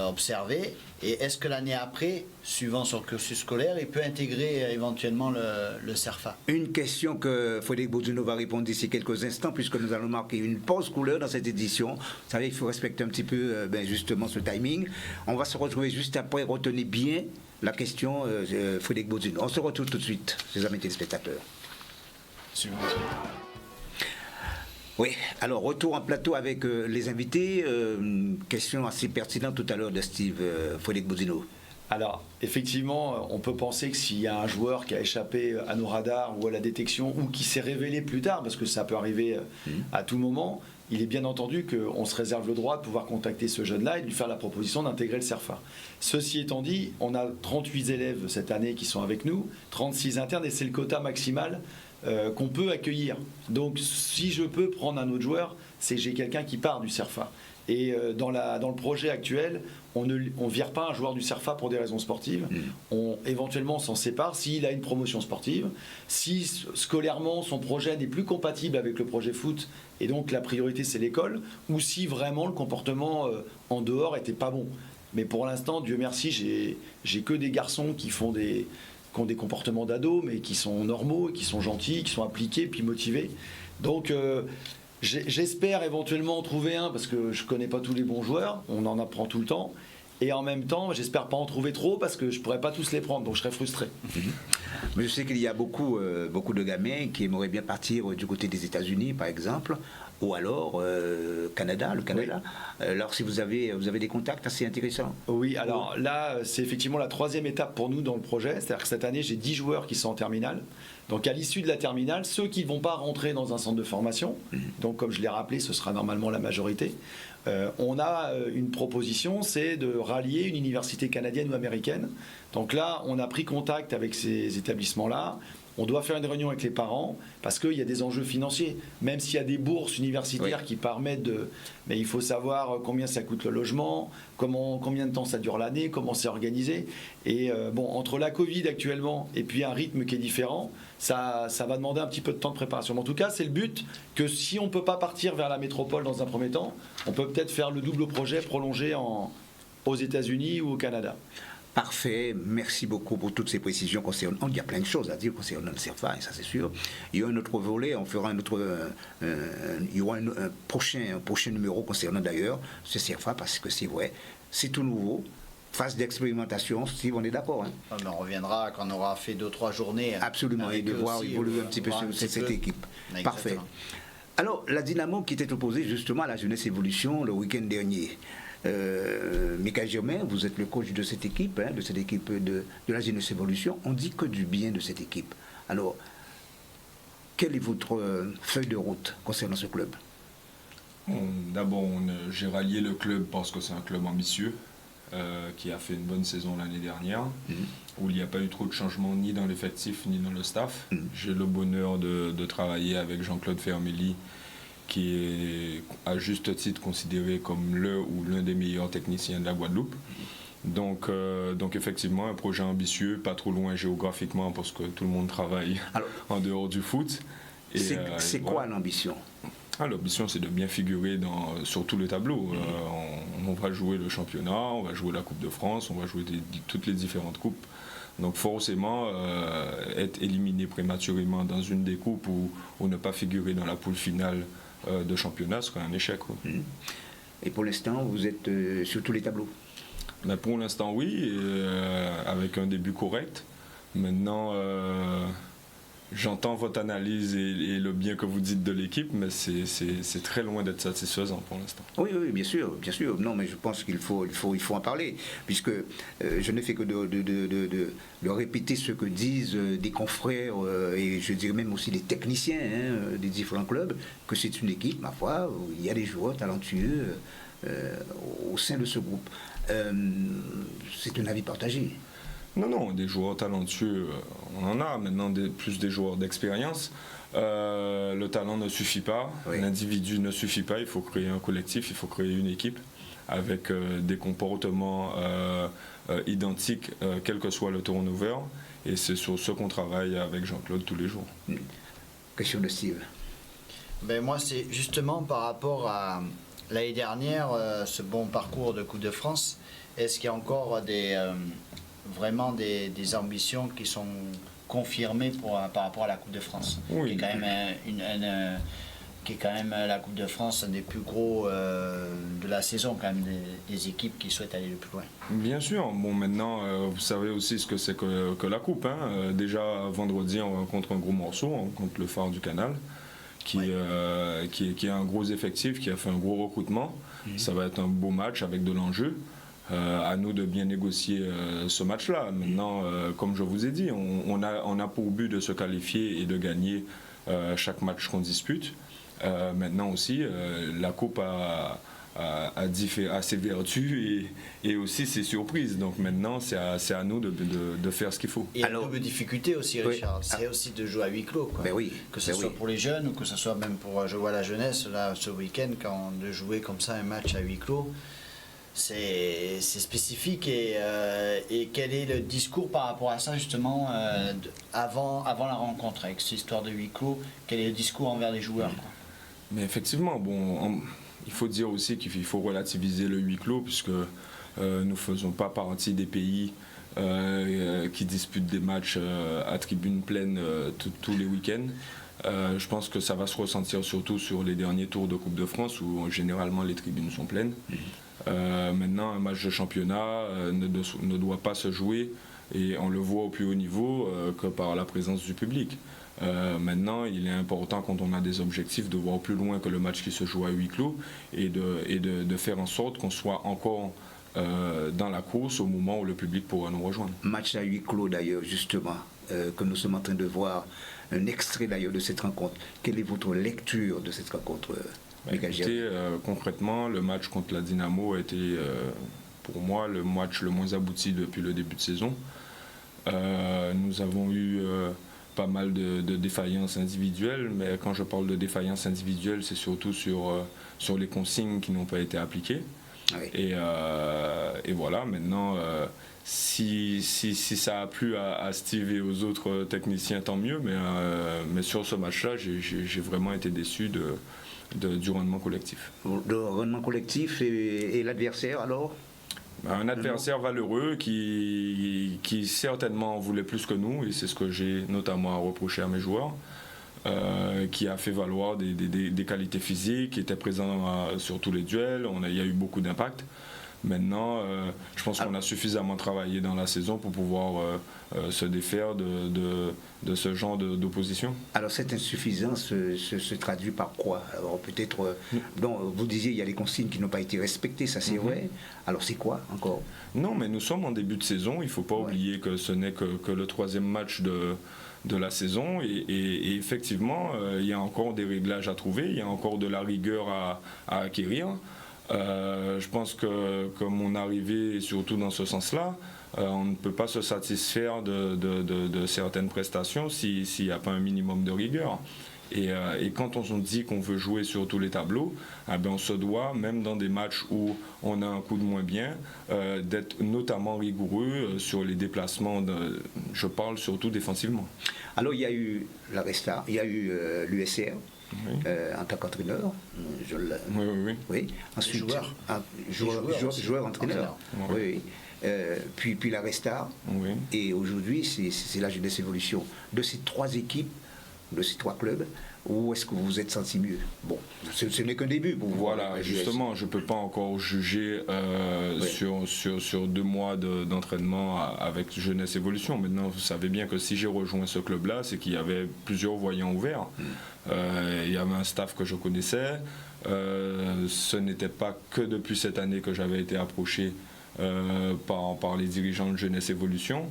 observé, et est-ce que l'année après, suivant son cursus scolaire, il peut intégrer éventuellement le CERFA? Une question que Frédéric Bourdino va répondre d'ici quelques instants, puisque nous allons marquer une pause couleur dans cette édition. Vous savez, il faut respecter un petit peu justement ce timing. On va se retrouver juste après. Retenez bien la question, Frédéric Bourdino. On se retrouve tout de suite, les amis téléspectateurs. Oui, alors retour en plateau avec les invités. Question assez pertinente tout à l'heure de Steve Frédéric Bourdino. Alors, effectivement, on peut penser que s'il y a un joueur qui a échappé à nos radars ou à la détection ou qui s'est révélé plus tard, parce que ça peut arriver à tout moment, il est bien entendu qu'on se réserve le droit de pouvoir contacter ce jeune-là et de lui faire la proposition d'intégrer le CERFA. Ceci étant dit, on a 38 élèves cette année qui sont avec nous, 36 internes, et c'est le quota maximal qu'on peut accueillir. Donc si je peux prendre un autre joueur, c'est que j'ai quelqu'un qui part du CERFA. Et dans le projet actuel, on ne vire pas un joueur du CERFA pour des raisons sportives. On éventuellement s'en sépare s'il a une promotion sportive. Si scolairement son projet n'est plus compatible avec le projet foot, et donc la priorité c'est l'école, ou si vraiment le comportement en dehors était pas bon. Mais pour l'instant, Dieu merci, j'ai que des garçons qui ont des comportements d'ados, mais qui sont normaux, qui sont gentils, qui sont appliqués, puis motivés. Donc j'espère éventuellement en trouver un, parce que je connais pas tous les bons joueurs, on en apprend tout le temps. Et en même temps, j'espère pas en trouver trop, parce que je pourrais pas tous les prendre, donc je serais frustré. Mais je sais qu'il y a beaucoup de gamins qui aimeraient bien partir du côté des États-Unis, par exemple, ou alors le Canada. Oui. Alors si vous avez des contacts assez intéressants. Oui, alors là, c'est effectivement la 3e étape pour nous dans le projet. C'est-à-dire que cette année, j'ai 10 joueurs qui sont en terminale. Donc à l'issue de la terminale, ceux qui ne vont pas rentrer dans un centre de formation, donc comme je l'ai rappelé, ce sera normalement la majorité, on a une proposition, c'est de rallier une université canadienne ou américaine. Donc là, on a pris contact avec ces établissements-là. On doit faire une réunion avec les parents parce qu'il y a des enjeux financiers. Même s'il y a des bourses universitaires qui permettent de... Mais il faut savoir combien ça coûte le logement, combien de temps ça dure l'année, comment c'est organisé. Et entre la Covid actuellement et puis un rythme qui est différent, ça va demander un petit peu de temps de préparation. Mais en tout cas, c'est le but que si on ne peut pas partir vers la métropole dans un premier temps, on peut peut-être faire le double projet prolongé aux États-Unis ou au Canada. Parfait, merci beaucoup pour toutes ces précisions concernant. Il y a plein de choses à dire concernant le CERFA, et ça c'est sûr. Il y a un autre volet, on fera il y aura un prochain numéro concernant d'ailleurs ce CERFA, parce que c'est vrai, c'est tout nouveau. Phase d'expérimentation, si on est d'accord. On reviendra quand on aura fait 2-3 journées. Absolument, et de voir évoluer un petit peu cette équipe. Exactement. Parfait. Alors, la Dynamo qui était opposée justement à la Jeunesse Évolution le week-end dernier. Michael Germain, vous êtes le coach de cette équipe de la Jeunesse Évolution. On dit que du bien de cette équipe. Alors, quelle est votre feuille de route concernant ce club? D'abord, j'ai rallié le club parce que c'est un club ambitieux qui a fait une bonne saison l'année dernière, où il n'y a pas eu trop de changements ni dans l'effectif ni dans le staff. J'ai le bonheur de travailler avec Jean-Claude Fermelli, qui est à juste titre considéré comme l'un des meilleurs techniciens de la Guadeloupe. Donc effectivement, un projet ambitieux, pas trop loin géographiquement parce que tout le monde travaille en dehors du foot. C'est quoi l'ambition? L'ambition, c'est de bien figurer sur tout le tableau. On va jouer le championnat, on va jouer la Coupe de France, on va jouer toutes les différentes coupes. Donc forcément, être éliminé prématurément dans une des coupes ou ne pas figurer dans la poule finale de championnat serait un échec. Et pour l'instant, vous êtes sur tous les tableaux? Mais pour l'instant, oui, avec un début correct. Maintenant, j'entends votre analyse et le bien que vous dites de l'équipe, mais c'est très loin d'être satisfaisant pour l'instant. Oui, bien sûr. Non, mais je pense qu'il faut en parler, puisque je n'ai fait que de répéter ce que disent des confrères et je dirais même aussi des techniciens des différents clubs, que c'est une équipe, ma foi, où il y a des joueurs talentueux au sein de ce groupe. C'est un avis partagé. Non, des joueurs talentueux, on en a maintenant, plus des joueurs d'expérience. Le talent ne suffit pas, l'individu ne suffit pas, il faut créer un collectif, il faut créer une équipe avec des comportements identiques, quel que soit le turnover. Et c'est sur ce qu'on travaille avec Jean-Claude tous les jours. Question de Steve. Ben moi, c'est justement par rapport à l'année dernière, ce bon parcours de Coupe de France. Est-ce qu'il y a encore vraiment des ambitions qui sont confirmées par rapport à la Coupe de France, oui. Qui est quand même qui est quand même la Coupe de France, un des plus gros de la saison, quand même, des équipes qui souhaitent aller le plus loin. Bien sûr. Bon, maintenant, vous savez aussi ce que c'est que la Coupe. Hein. Déjà, vendredi, on rencontre un gros morceau, on rencontre le Phare du Canal, qui a un gros effectif, qui a fait un gros recrutement. Ça va être un beau match avec de l'enjeu. À nous de bien négocier ce match-là. Maintenant, comme je vous ai dit, on a pour but de se qualifier et de gagner chaque match qu'on dispute. Maintenant aussi, la Coupe a ses vertus et aussi ses surprises. Donc maintenant, c'est à nous de faire ce qu'il faut. Et alors, une difficulté aussi, Richard, c'est aussi de jouer à huis clos. Quoi. Ben oui, que ce soit pour les jeunes ou que ce soit même pour jouer à la jeunesse, là, ce week-end, de jouer comme ça un match à huis clos. C'est spécifique et quel est le discours par rapport à ça justement avant la rencontre avec cette histoire de huis clos, quel est le discours envers les joueurs quoi. Mais effectivement, bon, il faut dire aussi qu'il faut relativiser le huis clos puisque nous ne faisons pas partie des pays qui disputent des matchs à tribune pleine tous les week-ends. Je pense que ça va se ressentir surtout sur les derniers tours de Coupe de France où généralement les tribunes sont pleines. Maintenant, un match de championnat ne doit pas se jouer, et on le voit au plus haut niveau, que par la présence du public. Maintenant, il est important quand on a des objectifs de voir plus loin que le match qui se joue à huis clos et de faire en sorte qu'on soit encore dans la course au moment où le public pourra nous rejoindre. Match à huis clos d'ailleurs, justement, que nous sommes en train de voir un extrait d'ailleurs de cette rencontre. Quelle est votre lecture de cette rencontre Écoutez, concrètement, le match contre la Dynamo a été, pour moi, le match le moins abouti depuis le début de saison. Nous avons eu pas mal de défaillances individuelles, mais quand je parle de défaillances individuelles, c'est surtout sur les consignes qui n'ont pas été appliquées. Oui. Et voilà, maintenant, si ça a plu à Steve et aux autres techniciens, tant mieux, mais sur ce match-là, j'ai vraiment été déçu du rendement collectif. Le rendement collectif et l'adversaire alors ? Un adversaire valeureux qui certainement en voulait plus que nous, et c'est ce que j'ai notamment à reprocher à mes joueurs, qui a fait valoir des qualités physiques, qui était présent sur tous les duels, il y a eu beaucoup d'impact. Maintenant, je pense qu'on a suffisamment travaillé dans la saison pour pouvoir se défaire de ce genre d'opposition. Alors cette insuffisance se traduit par quoi? Alors peut-être, vous disiez il y a des consignes qui n'ont pas été respectées, ça c'est vrai. Alors c'est quoi encore? Non, mais nous sommes en début de saison, il ne faut pas oublier que ce n'est que le troisième match de la saison et effectivement, il y a encore des réglages à trouver, il y a encore de la rigueur à acquérir. Je pense que mon arrivée est surtout dans ce sens-là. On ne peut pas se satisfaire de certaines prestations s'il n'y a pas un minimum de rigueur. Et quand on dit qu'on veut jouer sur tous les tableaux, on se doit, même dans des matchs où on a un coup de moins bien, d'être notamment rigoureux sur les déplacements. Je parle surtout défensivement. Alors il y a eu la Resta, il y a eu l'USR. Oui. En tant qu'entraîneur, oui. Ensuite, joueur entraîneur. Oui. Puis la Resta. Oui. Et aujourd'hui, c'est la Jeunesse Évolution. De ces trois équipes, de ces trois clubs, où est-ce que vous vous êtes senti mieux? Bon, ce n'est qu'un début pour vous. Voilà, justement, je ne peux pas encore juger sur 2 mois d'entraînement avec Jeunesse Évolution. Maintenant, vous savez bien que si j'ai rejoint ce club-là, c'est qu'il y avait plusieurs voyants ouverts. Il y avait un staff que je connaissais. Ce n'était pas que depuis cette année que j'avais été approché par les dirigeants de Jeunesse Évolution.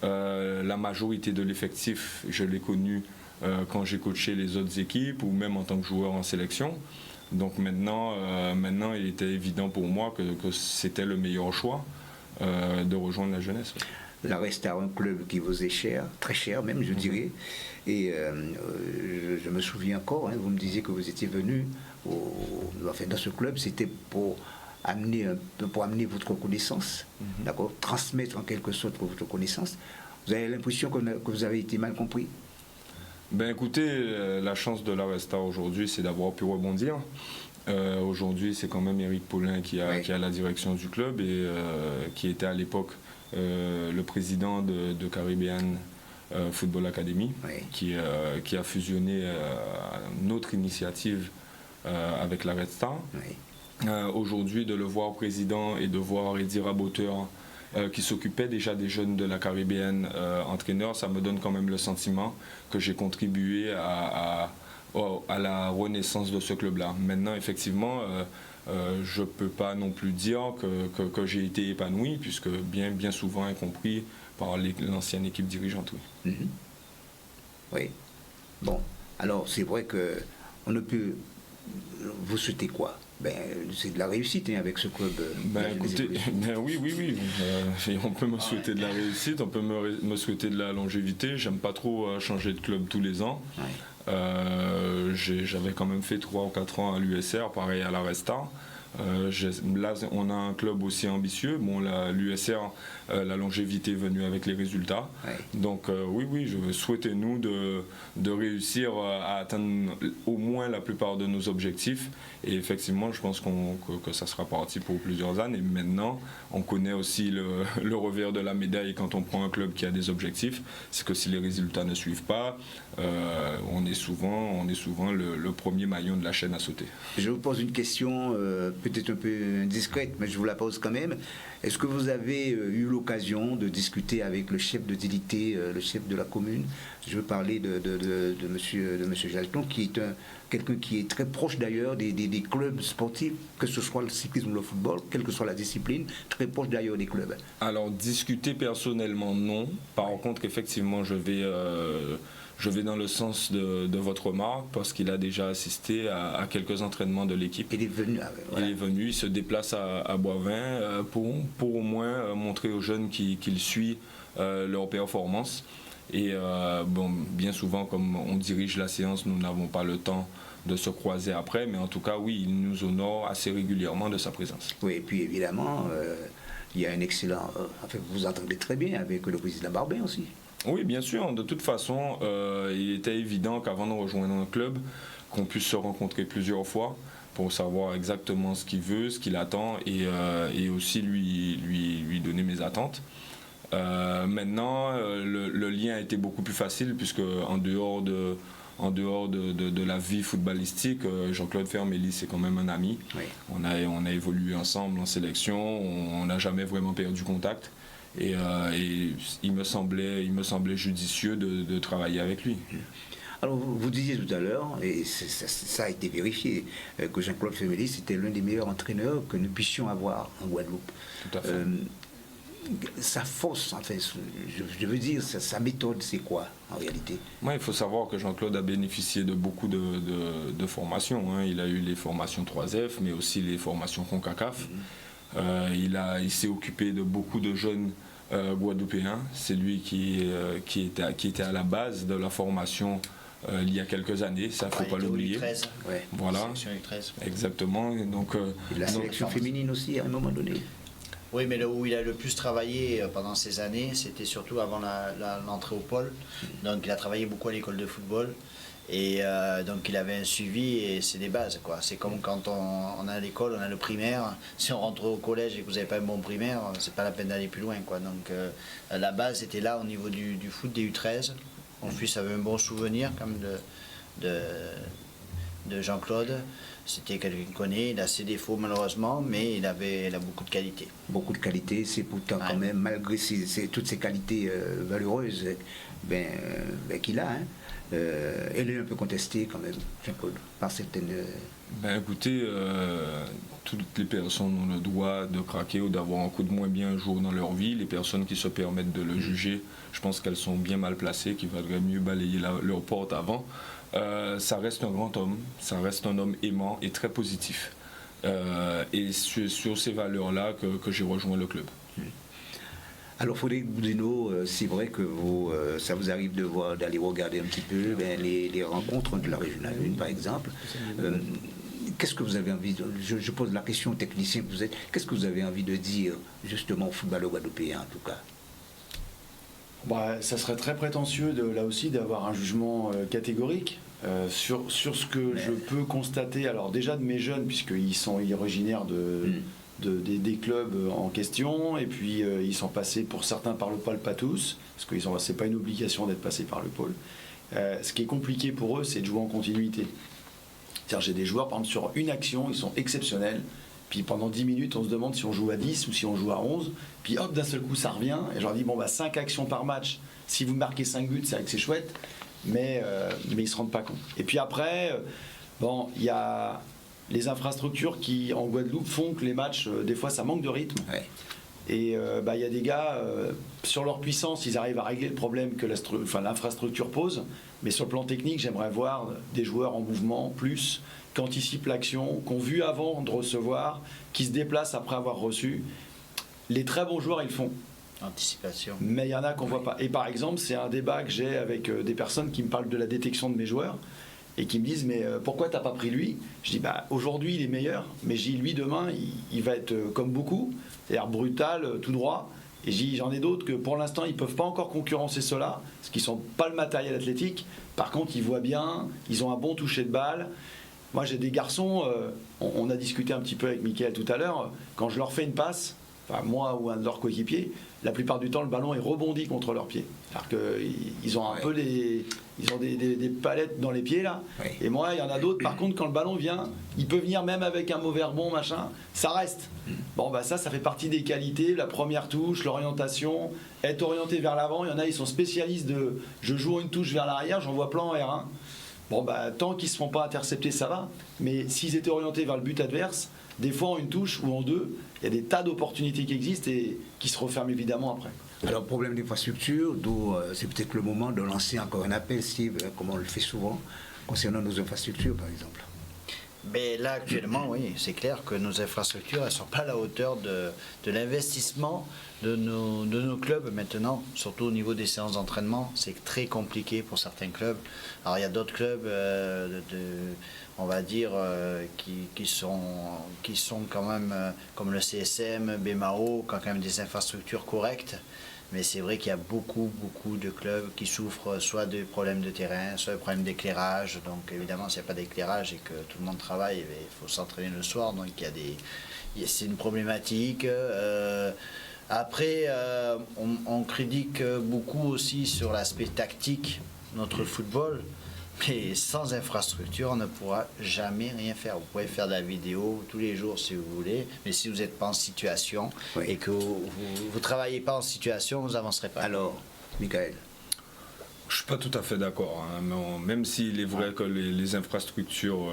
La majorité de l'effectif, je l'ai connu quand j'ai coaché les autres équipes ou même en tant que joueur en sélection. Donc maintenant il était évident pour moi que c'était le meilleur choix de rejoindre la jeunesse. la Resta, un club qui vous est cher, très cher même, je dirais. Et je me souviens encore, hein, vous me disiez que vous étiez venu dans ce club, c'était pour amener votre connaissance, d'accord, transmettre en quelque sorte votre connaissance. Vous avez l'impression que vous avez été mal compris? Ben écoutez, la chance de la Resta aujourd'hui, c'est d'avoir pu rebondir. Aujourd'hui, c'est quand même Éric Paulin qui a la direction du club et qui était à l'époque le président de Caribbean Football Academy, qui a fusionné notre initiative avec la Resta. Aujourd'hui, de le voir président et de voir Eddie Raboteur qui s'occupait déjà des jeunes de la Caribéenne entraîneur, ça me donne quand même le sentiment que j'ai contribué à la renaissance de ce club-là. Maintenant, effectivement, je ne peux pas non plus dire que j'ai été épanoui, puisque bien souvent incompris par l'ancienne équipe dirigeante. Oui. Oui. Bon, alors c'est vrai qu'on ne peut... Vous souhaitez quoi? C'est de la réussite avec ce club. Écoutez, oui. On peut me souhaiter de la réussite, on peut me souhaiter de la longévité. J'aime pas trop changer de club tous les ans. J'avais quand même fait 3 ou 4 ans à l'USR, pareil à la Resta. Là, on a un club aussi ambitieux. Bon, l'USR, la longévité est venue avec les résultats. Donc, oui, je souhaitais nous de réussir à atteindre au moins la plupart de nos objectifs. Et effectivement, je pense que ça sera parti pour plusieurs années. Maintenant, on connaît aussi le revers de la médaille quand on prend un club qui a des objectifs. C'est que si les résultats ne suivent pas, on est souvent le premier maillon de la chaîne à sauter. Je vous pose une question peut-être un peu indiscrète, mais je vous la pose quand même. Est-ce que vous avez eu l'occasion de discuter avec le chef de Dilité, le chef de la commune? Je veux parler de monsieur Jalton, qui est quelqu'un qui est très proche d'ailleurs des clubs sportifs, que ce soit le cyclisme ou le football, quelle que soit la discipline, très proche d'ailleurs des clubs. Alors, discuter personnellement, non. Par contre, effectivement, je vais dans le sens de votre remarque, parce qu'il a déjà assisté à quelques entraînements de l'équipe. Il est venu. Il se déplace à Boivin pour au moins montrer aux jeunes qu'il suit leur performance. Et bien souvent, comme on dirige la séance, nous n'avons pas le temps de se croiser après, mais en tout cas, oui, il nous honore assez régulièrement de sa présence. Oui, et puis évidemment, il y a un excellent... vous vous entendez très bien avec le président Barbin aussi. Oui, bien sûr. De toute façon, il était évident qu'avant de rejoindre un club, qu'on puisse se rencontrer plusieurs fois pour savoir exactement ce qu'il veut, ce qu'il attend et aussi lui donner mes attentes. Maintenant, le lien a été beaucoup plus facile puisque en dehors de la vie footballistique, Jean-Claude Fermély, c'est quand même un ami. Oui. On a évolué ensemble en sélection, on n'a jamais vraiment perdu contact. Et il me semblait judicieux de travailler avec lui. Alors, vous disiez tout à l'heure, et ça a été vérifié, que Jean-Claude Fermély, c'était l'un des meilleurs entraîneurs que nous puissions avoir en Guadeloupe. Tout à fait. Sa force, enfin, je veux dire, sa méthode, c'est quoi en réalité? Il faut savoir que Jean-Claude a bénéficié de beaucoup de formations. Hein. Il a eu les formations 3F, mais aussi les formations CONCACAF. Il s'est occupé de beaucoup de jeunes guadeloupéens. C'est lui qui était à la base de la formation il y a quelques années, ça ne faut pas l'oublier. Voilà. Sélection U13. Exactement. Donc, et la sélection féminine aussi, à un moment donné. Oui, mais là où il a le plus travaillé pendant ces années, c'était surtout avant l'entrée au pôle. Donc il a travaillé beaucoup à l'école de football. Et donc il avait un suivi et c'est des bases, quoi. C'est comme quand on a l'école, on a le primaire. Si on rentre au collège et que vous n'avez pas un bon primaire, c'est pas la peine d'aller plus loin, quoi. Donc la base était là au niveau du foot des U13. Mon fils avait un bon souvenir comme de Jean-Claude. C'était quelqu'un qu'on connaît, il a ses défauts malheureusement, mais il a beaucoup de qualités. Beaucoup de qualités, c'est pourtant quand même, malgré toutes ces qualités valeureuses qu'il a, hein, elle est un peu contestée quand même, Jean-Claude, par certaines... Écoutez, toutes les personnes ont le droit de craquer ou d'avoir un coup de moins bien un jour dans leur vie. Les personnes qui se permettent de le juger, je pense qu'elles sont bien mal placées, qu'il vaudrait mieux balayer leur porte avant. Ça reste un grand homme, ça reste un homme aimant et très positif. Et sur ces valeurs-là que j'ai rejoint le club. Alors Frédéric Boudinot, c'est vrai que ça vous arrive d'aller regarder un petit peu les rencontres de la Régionale 1 par exemple. Qu'est-ce que vous avez envie de... Je pose la question au technicien que vous êtes. Qu'est-ce que vous avez envie de dire justement au football guadeloupéen en tout cas? Ça serait très prétentieux là aussi d'avoir un jugement catégorique sur ce que je peux constater. Alors déjà de mes jeunes, puisqu'ils sont originaires des clubs en question, et puis ils sont passés pour certains par le pôle, pas tous, parce que c'est pas une obligation d'être passé par le pôle. Ce qui est compliqué pour eux, c'est de jouer en continuité. C'est-à-dire j'ai des joueurs, par exemple, sur une action, ils sont exceptionnels. Puis pendant 10 minutes, on se demande si on joue à 10 ou si on joue à 11. Puis hop, d'un seul coup, ça revient. Et je leur dis, 5 actions par match. Si vous marquez 5 buts, c'est vrai que c'est chouette. Mais ils ne se rendent pas compte. Et puis après, il y a les infrastructures qui, en Guadeloupe, font que les matchs, des fois, ça manque de rythme. Ouais. Et y a des gars, sur leur puissance, ils arrivent à régler le problème que l'infrastructure pose. Mais sur le plan technique, j'aimerais voir des joueurs en mouvement plus, qui anticipent l'action, qui ont vu avant de recevoir, qui se déplacent après avoir reçu. Les très bons joueurs, ils le font. Anticipation. Mais il y en a qu'on ne voit pas. Et par exemple, c'est un débat que j'ai avec des personnes qui me parlent de la détection de mes joueurs et qui me disent, mais pourquoi tu n'as pas pris lui? Je dis, aujourd'hui, il est meilleur, mais je dis, lui, demain, il va être comme beaucoup, c'est-à-dire brutal, tout droit. Et j'en ai d'autres que pour l'instant, ils ne peuvent pas encore concurrencer ceux-là, parce qu'ils ne sont pas le matériel athlétique. Par contre, ils voient bien, ils ont un bon toucher de balle. Moi, j'ai des garçons, on a discuté un petit peu avec Mickaël tout à l'heure, quand je leur fais une passe, moi ou un de leurs coéquipiers, la plupart du temps, le ballon est rebondi contre leurs pieds. Alors qu'ils ont un peu ils ont des palettes dans les pieds, là. Oui. Et moi, il y en a d'autres, par contre, quand le ballon vient, il peut venir même avec un mauvais rebond, machin, ça reste. Ça fait partie des qualités, la première touche, l'orientation, être orienté vers l'avant. Il y en a, ils sont spécialistes de je joue une touche vers l'arrière, j'en vois plein en R1. Tant qu'ils ne se font pas intercepter, ça va. Mais s'ils étaient orientés vers le but adverse, des fois en une touche ou en deux, il y a des tas d'opportunités qui existent et qui se referment évidemment après. Alors, problème d'infrastructure, d'où c'est peut-être le moment de lancer encore un appel, Steve, comme on le fait souvent, concernant nos infrastructures, par exemple. Mais là, actuellement, oui, c'est clair que nos infrastructures ne sont pas à la hauteur de l'investissement de nos clubs maintenant, surtout au niveau des séances d'entraînement. C'est très compliqué pour certains clubs. Alors, il y a d'autres clubs, on va dire, qui sont quand même, comme le CSM, BMAO, qui ont quand même des infrastructures correctes. Mais c'est vrai qu'il y a beaucoup de clubs qui souffrent soit de problèmes de terrain, soit de problèmes d'éclairage. Donc évidemment, s'il n'y a pas d'éclairage et que tout le monde travaille, il faut s'entraîner le soir. Donc c'est une problématique. Après, on critique beaucoup aussi sur l'aspect tactique notre football. Mais sans infrastructure, on ne pourra jamais rien faire. Vous pouvez faire de la vidéo tous les jours si vous voulez, mais si vous n'êtes pas en situation et que vous ne travaillez pas en situation, vous n'avancerez pas. Alors, Mickaël? Je ne suis pas tout à fait d'accord. Même s'il est vrai que les infrastructures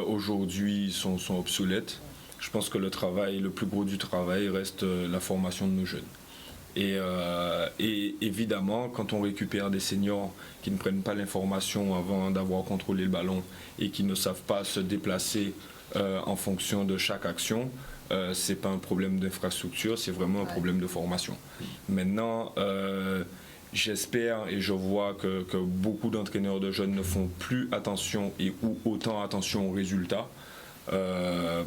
aujourd'hui sont obsolètes, je pense que le plus gros du travail reste la formation de nos jeunes. Et évidemment, quand on récupère des seniors qui ne prennent pas l'information avant d'avoir contrôlé le ballon et qui ne savent pas se déplacer en fonction de chaque action, c'est pas un problème d'infrastructure, c'est vraiment un problème de formation. Maintenant, j'espère et je vois que beaucoup d'entraîneurs de jeunes ne font plus attention ou autant attention aux résultats.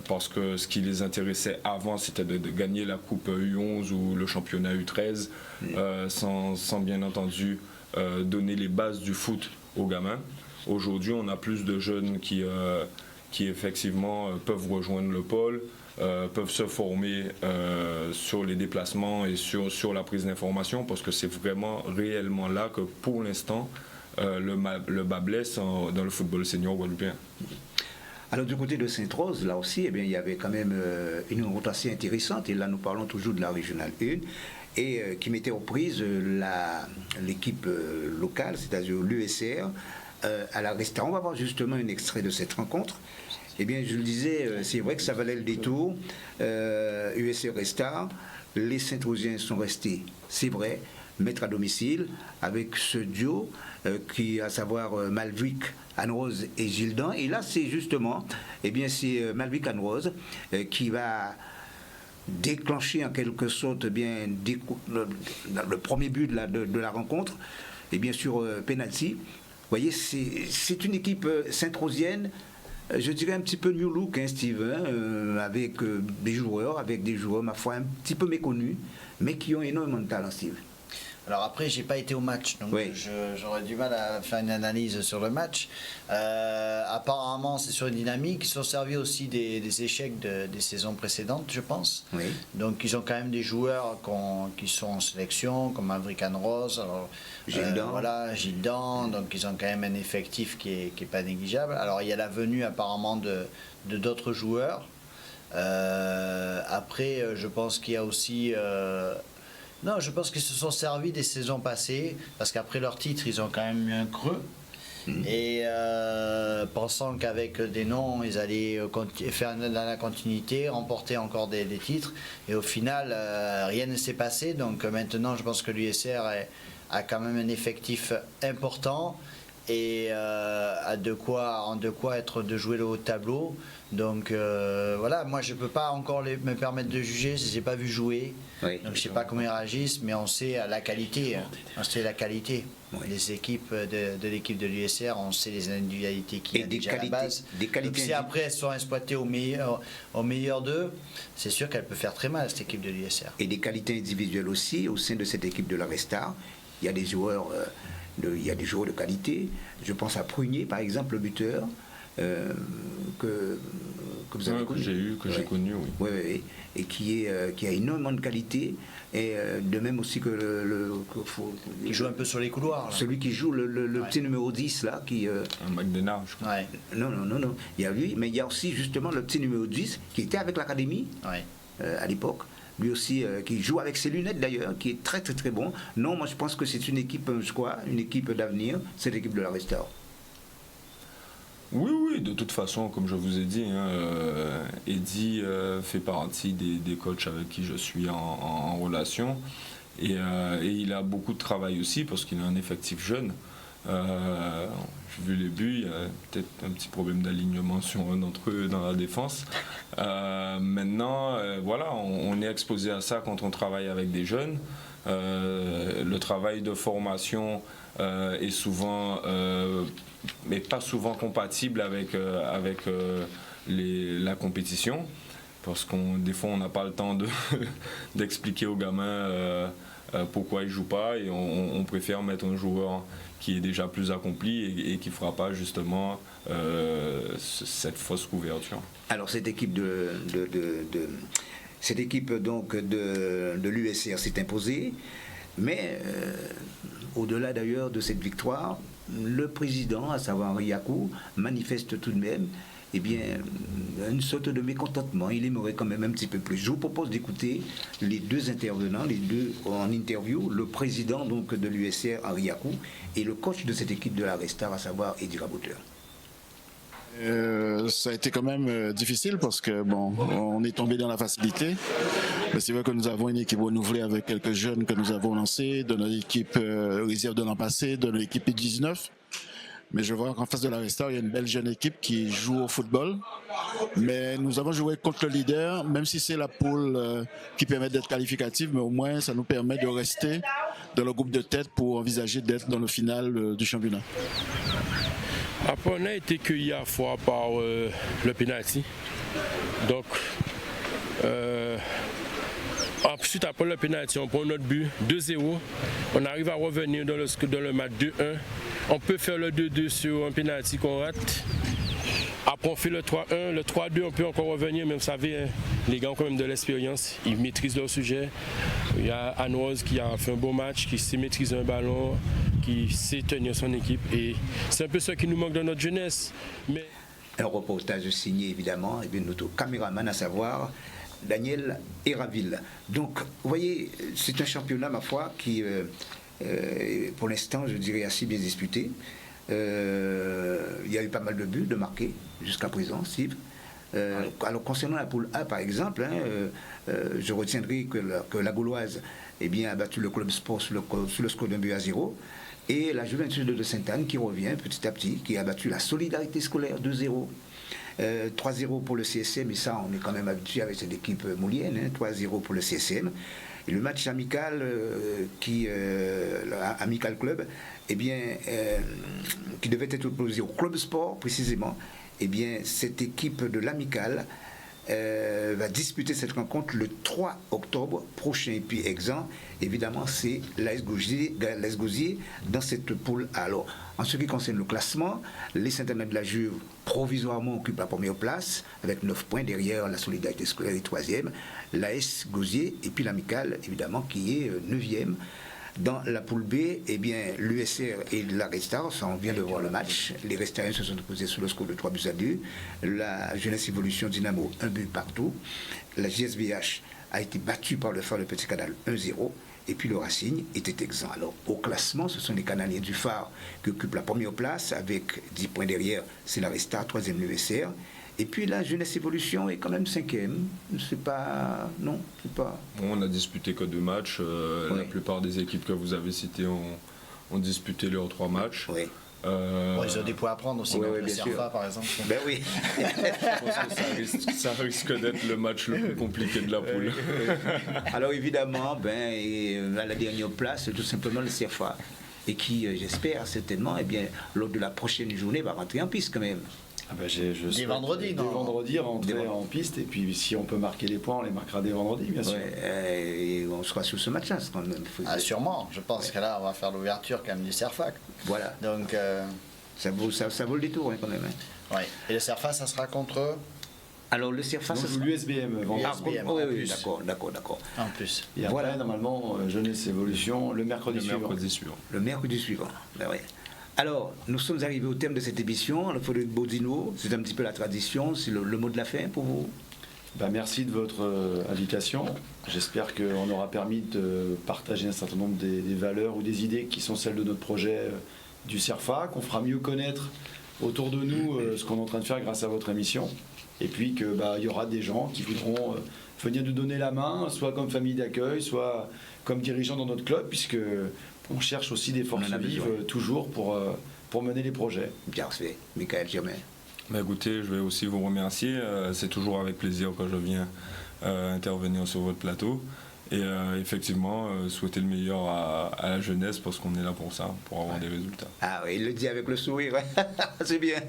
Parce que ce qui les intéressait avant, c'était de gagner la coupe U11 ou le championnat U13, sans bien entendu donner les bases du foot aux gamins. Aujourd'hui, on a plus de jeunes qui effectivement peuvent rejoindre le pôle, peuvent se former sur les déplacements et sur la prise d'information, parce que c'est vraiment réellement là que pour l'instant le bas blesse dans le football senior guadeloupéen. Alors du côté de Sainte-Rose, là aussi, il y avait quand même une route assez intéressante, et là nous parlons toujours de la Régionale 1, et qui mettait aux prises l'équipe locale, c'est-à-dire l'USR, à la Resta. On va voir justement un extrait de cette rencontre. Eh bien, je le disais, c'est vrai que ça valait le détour. USR Resta, les Saint-Rosiens sont restés, c'est vrai, maîtres à domicile, avec ce duo qui, à savoir Malvik, Anne-Rose et Gildan. Et là, c'est justement, c'est Malvik Anne-Rose qui va déclenché en quelque sorte le premier but de la rencontre, et bien sûr penalty. Vous voyez, c'est une équipe saint-rosienne, je dirais un petit peu new look, hein, Steve, avec des joueurs, ma foi, un petit peu méconnus, mais qui ont énormément de talent, Steve. Alors après, j'ai pas été au match, donc oui. J'aurais du mal à faire une analyse sur le match. Apparemment, c'est sur une dynamique. Ils sont servis aussi des échecs des saisons précédentes, je pense. Oui. Donc ils ont quand même des joueurs qui sont en sélection, comme Maverick Rose, Gildan. Donc ils ont quand même un effectif qui est pas négligeable. Alors il y a la venue apparemment de d'autres joueurs. Après, je pense qu'il y a aussi... Non, je pense qu'ils se sont servis des saisons passées, parce qu'après leur titre, ils ont quand même eu un creux. Et pensant qu'avec des noms, ils allaient faire dans la continuité, remporter encore des titres. Et au final, rien ne s'est passé. Donc maintenant, je pense que l'USR a quand même un effectif important et a de quoi de jouer le haut de tableau. Donc voilà, moi je ne peux pas encore me permettre de juger, je ne les ai pas vus jouer. Oui. Donc je ne sais pas comment ils réagissent, mais on sait la qualité. On sait la qualité. Oui. Les équipes de l'équipe de l'USR, on sait les individualités qu'il y a déjà à la base. Donc si après elles sont exploitées au meilleur d'eux, c'est sûr qu'elle peut faire très mal, cette équipe de l'USR. Et des qualités individuelles aussi, au sein de cette équipe de la Restar, il y a des joueurs... il y a des joueurs de qualité. Je pense à Prunier, par exemple, le buteur, que vous avez connu. J'ai connu, oui. Oui, et qui a énormément de qualité. Et de même aussi que qui joue un peu sur les couloirs. Là. Celui qui joue le petit numéro 10, là. Un McDonald, je crois. Ouais. Non. Il y a lui, mais il y a aussi justement le petit numéro 10 qui était avec l'académie à l'époque. Lui aussi, qui joue avec ses lunettes d'ailleurs, qui est très très très bon. Non, moi je pense que c'est une équipe, une équipe d'avenir, c'est l'équipe de la Restar. Oui, de toute façon, comme je vous ai dit, Eddy fait partie des coachs avec qui je suis en relation. Et il a beaucoup de travail aussi parce qu'il a un effectif jeune. J'ai vu les buts, il y a peut-être un petit problème d'alignement sur un d'entre eux dans la défense. Maintenant, voilà, on est exposé à ça quand on travaille avec des jeunes. Le travail de formation est souvent, mais pas souvent compatible avec la compétition, parce des fois on n'a pas le temps d'expliquer aux gamins pourquoi ils ne jouent pas, et on préfère mettre un joueur qui est déjà plus accompli et qui ne fera pas justement cette fausse couverture. Alors cette équipe cette équipe donc de l'USR s'est imposée, mais au-delà d'ailleurs de cette victoire, le président, à savoir Henri Yakou, manifeste tout de même une sorte de mécontentement. Il aimerait quand même un petit peu plus. Je vous propose d'écouter les deux intervenants, les deux en interview, le président donc de l'USR, Henri Yakou, et le coach de cette équipe de la Restar, à savoir Eddy Raboteur. Ça a été quand même difficile parce que on est tombé dans la facilité. Mais c'est vrai que nous avons une équipe renouvelée avec quelques jeunes que nous avons lancés, de notre équipe réserve de l'an passé, de notre équipe 19. Mais je vois qu'en face de la Restar, il y a une belle jeune équipe qui joue au football. Mais nous avons joué contre le leader, même si c'est la poule qui permet d'être qualificative, mais au moins ça nous permet de rester dans le groupe de tête pour envisager d'être dans le final du championnat. Après, on a été cueillis à fois par le penalty. Donc, ensuite, après le penalty, on prend notre but 2-0. On arrive à revenir dans le match 2-1. On peut faire le 2-2 sur un penalty qu'on rate. Après, on fait le 3-1. Le 3-2, on peut encore revenir, mais vous savez, les gars ont quand même de l'expérience. Ils maîtrisent leur sujet. Il y a Anne-Rose qui a fait un beau match, qui sait maîtriser un ballon, qui sait tenir son équipe. Et c'est un peu ça qui nous manque dans notre jeunesse. Mais... Un reportage signé évidemment de notre caméraman, à savoir Daniel Héraville. Donc, vous voyez, c'est un championnat, ma foi, qui, pour l'instant, je dirais, assez bien disputé. Il y a eu pas mal de buts de marqués jusqu'à présent, Steve. Alors concernant la poule A par exemple, je retiendrai que la Gauloise a battu le Club Sport sur le score d'1-0, et la Juventus de Sainte-Anne qui revient petit à petit, qui a battu la Solidarité Scolaire 2-0. 3-0 pour le CSM, et ça, on est quand même habitué avec cette équipe moulienne, hein, 3-0 pour le CSM. Et le match amical, Amical Club, eh bien, qui devait être opposé au Club Sport, précisément, eh bien, cette équipe de l'Amical va disputer cette rencontre le 3 octobre prochain. Et puis, exemple, évidemment, c'est l'AS Gosier dans cette poule. Alors, en ce qui concerne le classement, les Saint-Anne de la Juve provisoirement occupent la première place avec 9 points derrière la Solidarité Scolaire est 3e, l'AS Gosier et puis l'Amical, évidemment, qui est 9e. Dans la poule B, eh bien, l'USR et la Restar, on vient de voir le match. Les Restariens se sont opposés sur le score de 3-2. La Jeunesse Évolution Dynamo, 1 but partout. La JSBH a été battue par le Phare de Petit Canal, 1-0. Et puis le Racing était exempt. Alors, au classement, ce sont les Canadiens du Phare qui occupent la première place avec 10 points derrière. C'est la Restar, 3e l'USR. Et puis la Jeunesse Évolution est quand même 5e. C'est pas. Non, c'est pas. On a disputé que 2 matchs. Oui. La plupart des équipes que vous avez citées ont disputé leurs 3 matchs. Oui. Bon, ils ont des points à prendre aussi, Oui, contre oui, le bien Serfa sûr. par exemple. Ben oui. Je pense que ça risque d'être le match le plus compliqué de la poule. Alors évidemment, à la dernière place, c'est tout simplement le CFA. Et qui, j'espère certainement, eh bien, lors de la prochaine journée, va rentrer en piste quand même. Ah ben, Dès vendredi, dès non. vendredi, rentrer en piste, et puis si on peut marquer les points, on les marquera dès vendredi, bien sûr. Ouais, et on sera sur ce match-là. C'est quand même. Ah, sûrement, je pense que là on va faire l'ouverture quand même du Serfa. Voilà. Donc, Ça vaut le détour hein, quand même. Hein. ouais. Et le Serfa, ça sera contre Alors le CFA, Donc ça sera. l'USBM, vendredi. Ah, USBM, oui, en oui, plus. d'accord. en plus. Et après, Voilà. normalement, Jeunesse Évolution, le mercredi Le suivant. mercredi suivant. Le mercredi suivant. Ben ouais. Alors, nous sommes arrivés au terme de cette émission. Le Frédéric Bodino, c'est un petit peu la tradition, c'est le mot de la fin pour vous. Ben, merci de votre invitation. J'espère qu'on aura permis de partager un certain nombre des valeurs ou des idées qui sont celles de notre projet du CERFA, qu'on fera mieux connaître autour de nous ce qu'on est en train de faire grâce à votre émission. Et puis qu'il y aura des gens qui voudront venir nous donner la main, soit comme famille d'accueil, soit comme dirigeants dans notre club, puisque on cherche aussi des forces On en a vives besoin. toujours pour mener les projets. Bien fait, Michael Germain. Bah, écoutez, je vais aussi vous remercier. C'est toujours avec plaisir que je viens intervenir sur votre plateau. Et effectivement, souhaiter le meilleur à la jeunesse parce qu'on est là pour ça, pour avoir des résultats. Ah oui, il le dit avec le sourire. C'est bien.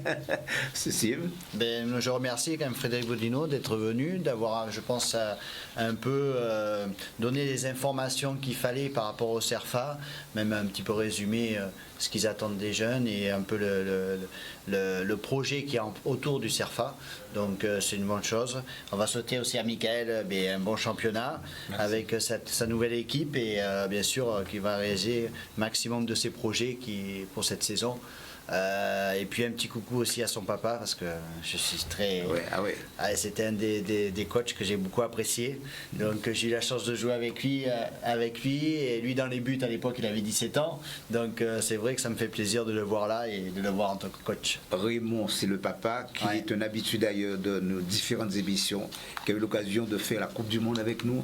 Cécile. Ben, je remercie quand même Frédéric Bodino d'être venu, d'avoir, je pense, un peu donné les informations qu'il fallait par rapport au CERFA, même un petit peu résumé ce qu'ils attendent des jeunes et un peu le projet qui est autour du CERFA. Donc c'est une bonne chose. On va souhaiter aussi à Michael un bon championnat. Merci. Avec sa nouvelle équipe et bien sûr qui va réaliser le maximum de ses projets pour cette saison. Et puis un petit coucou aussi à son papa parce que je suis très... Ouais, ah ouais. C'était un des coachs que j'ai beaucoup apprécié. Donc j'ai eu la chance de jouer avec lui et lui dans les buts à l'époque il avait 17 ans. Donc c'est vrai que ça me fait plaisir de le voir là et de le voir en tant que coach. Raymond, c'est le papa qui est un habitué d'ailleurs de nos différentes émissions, qui a eu l'occasion de faire la Coupe du Monde avec nous.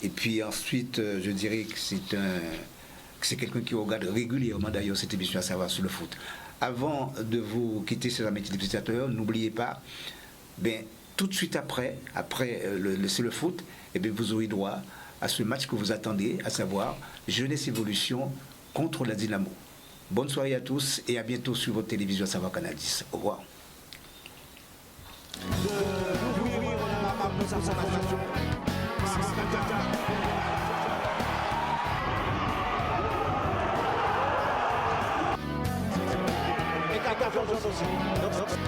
Et puis ensuite, je dirais que c'est quelqu'un qui regarde régulièrement d'ailleurs cette émission à savoir sur le foot. Avant de vous quitter, chers amis téléspectateurs, n'oubliez pas, tout de suite après C'est le foot, vous aurez droit à ce match que vous attendez, à savoir Jeunesse Évolution contre la Dynamo. Bonne soirée à tous et à bientôt sur votre télévision Savoir Canal 10. Au revoir. Et attention aussi.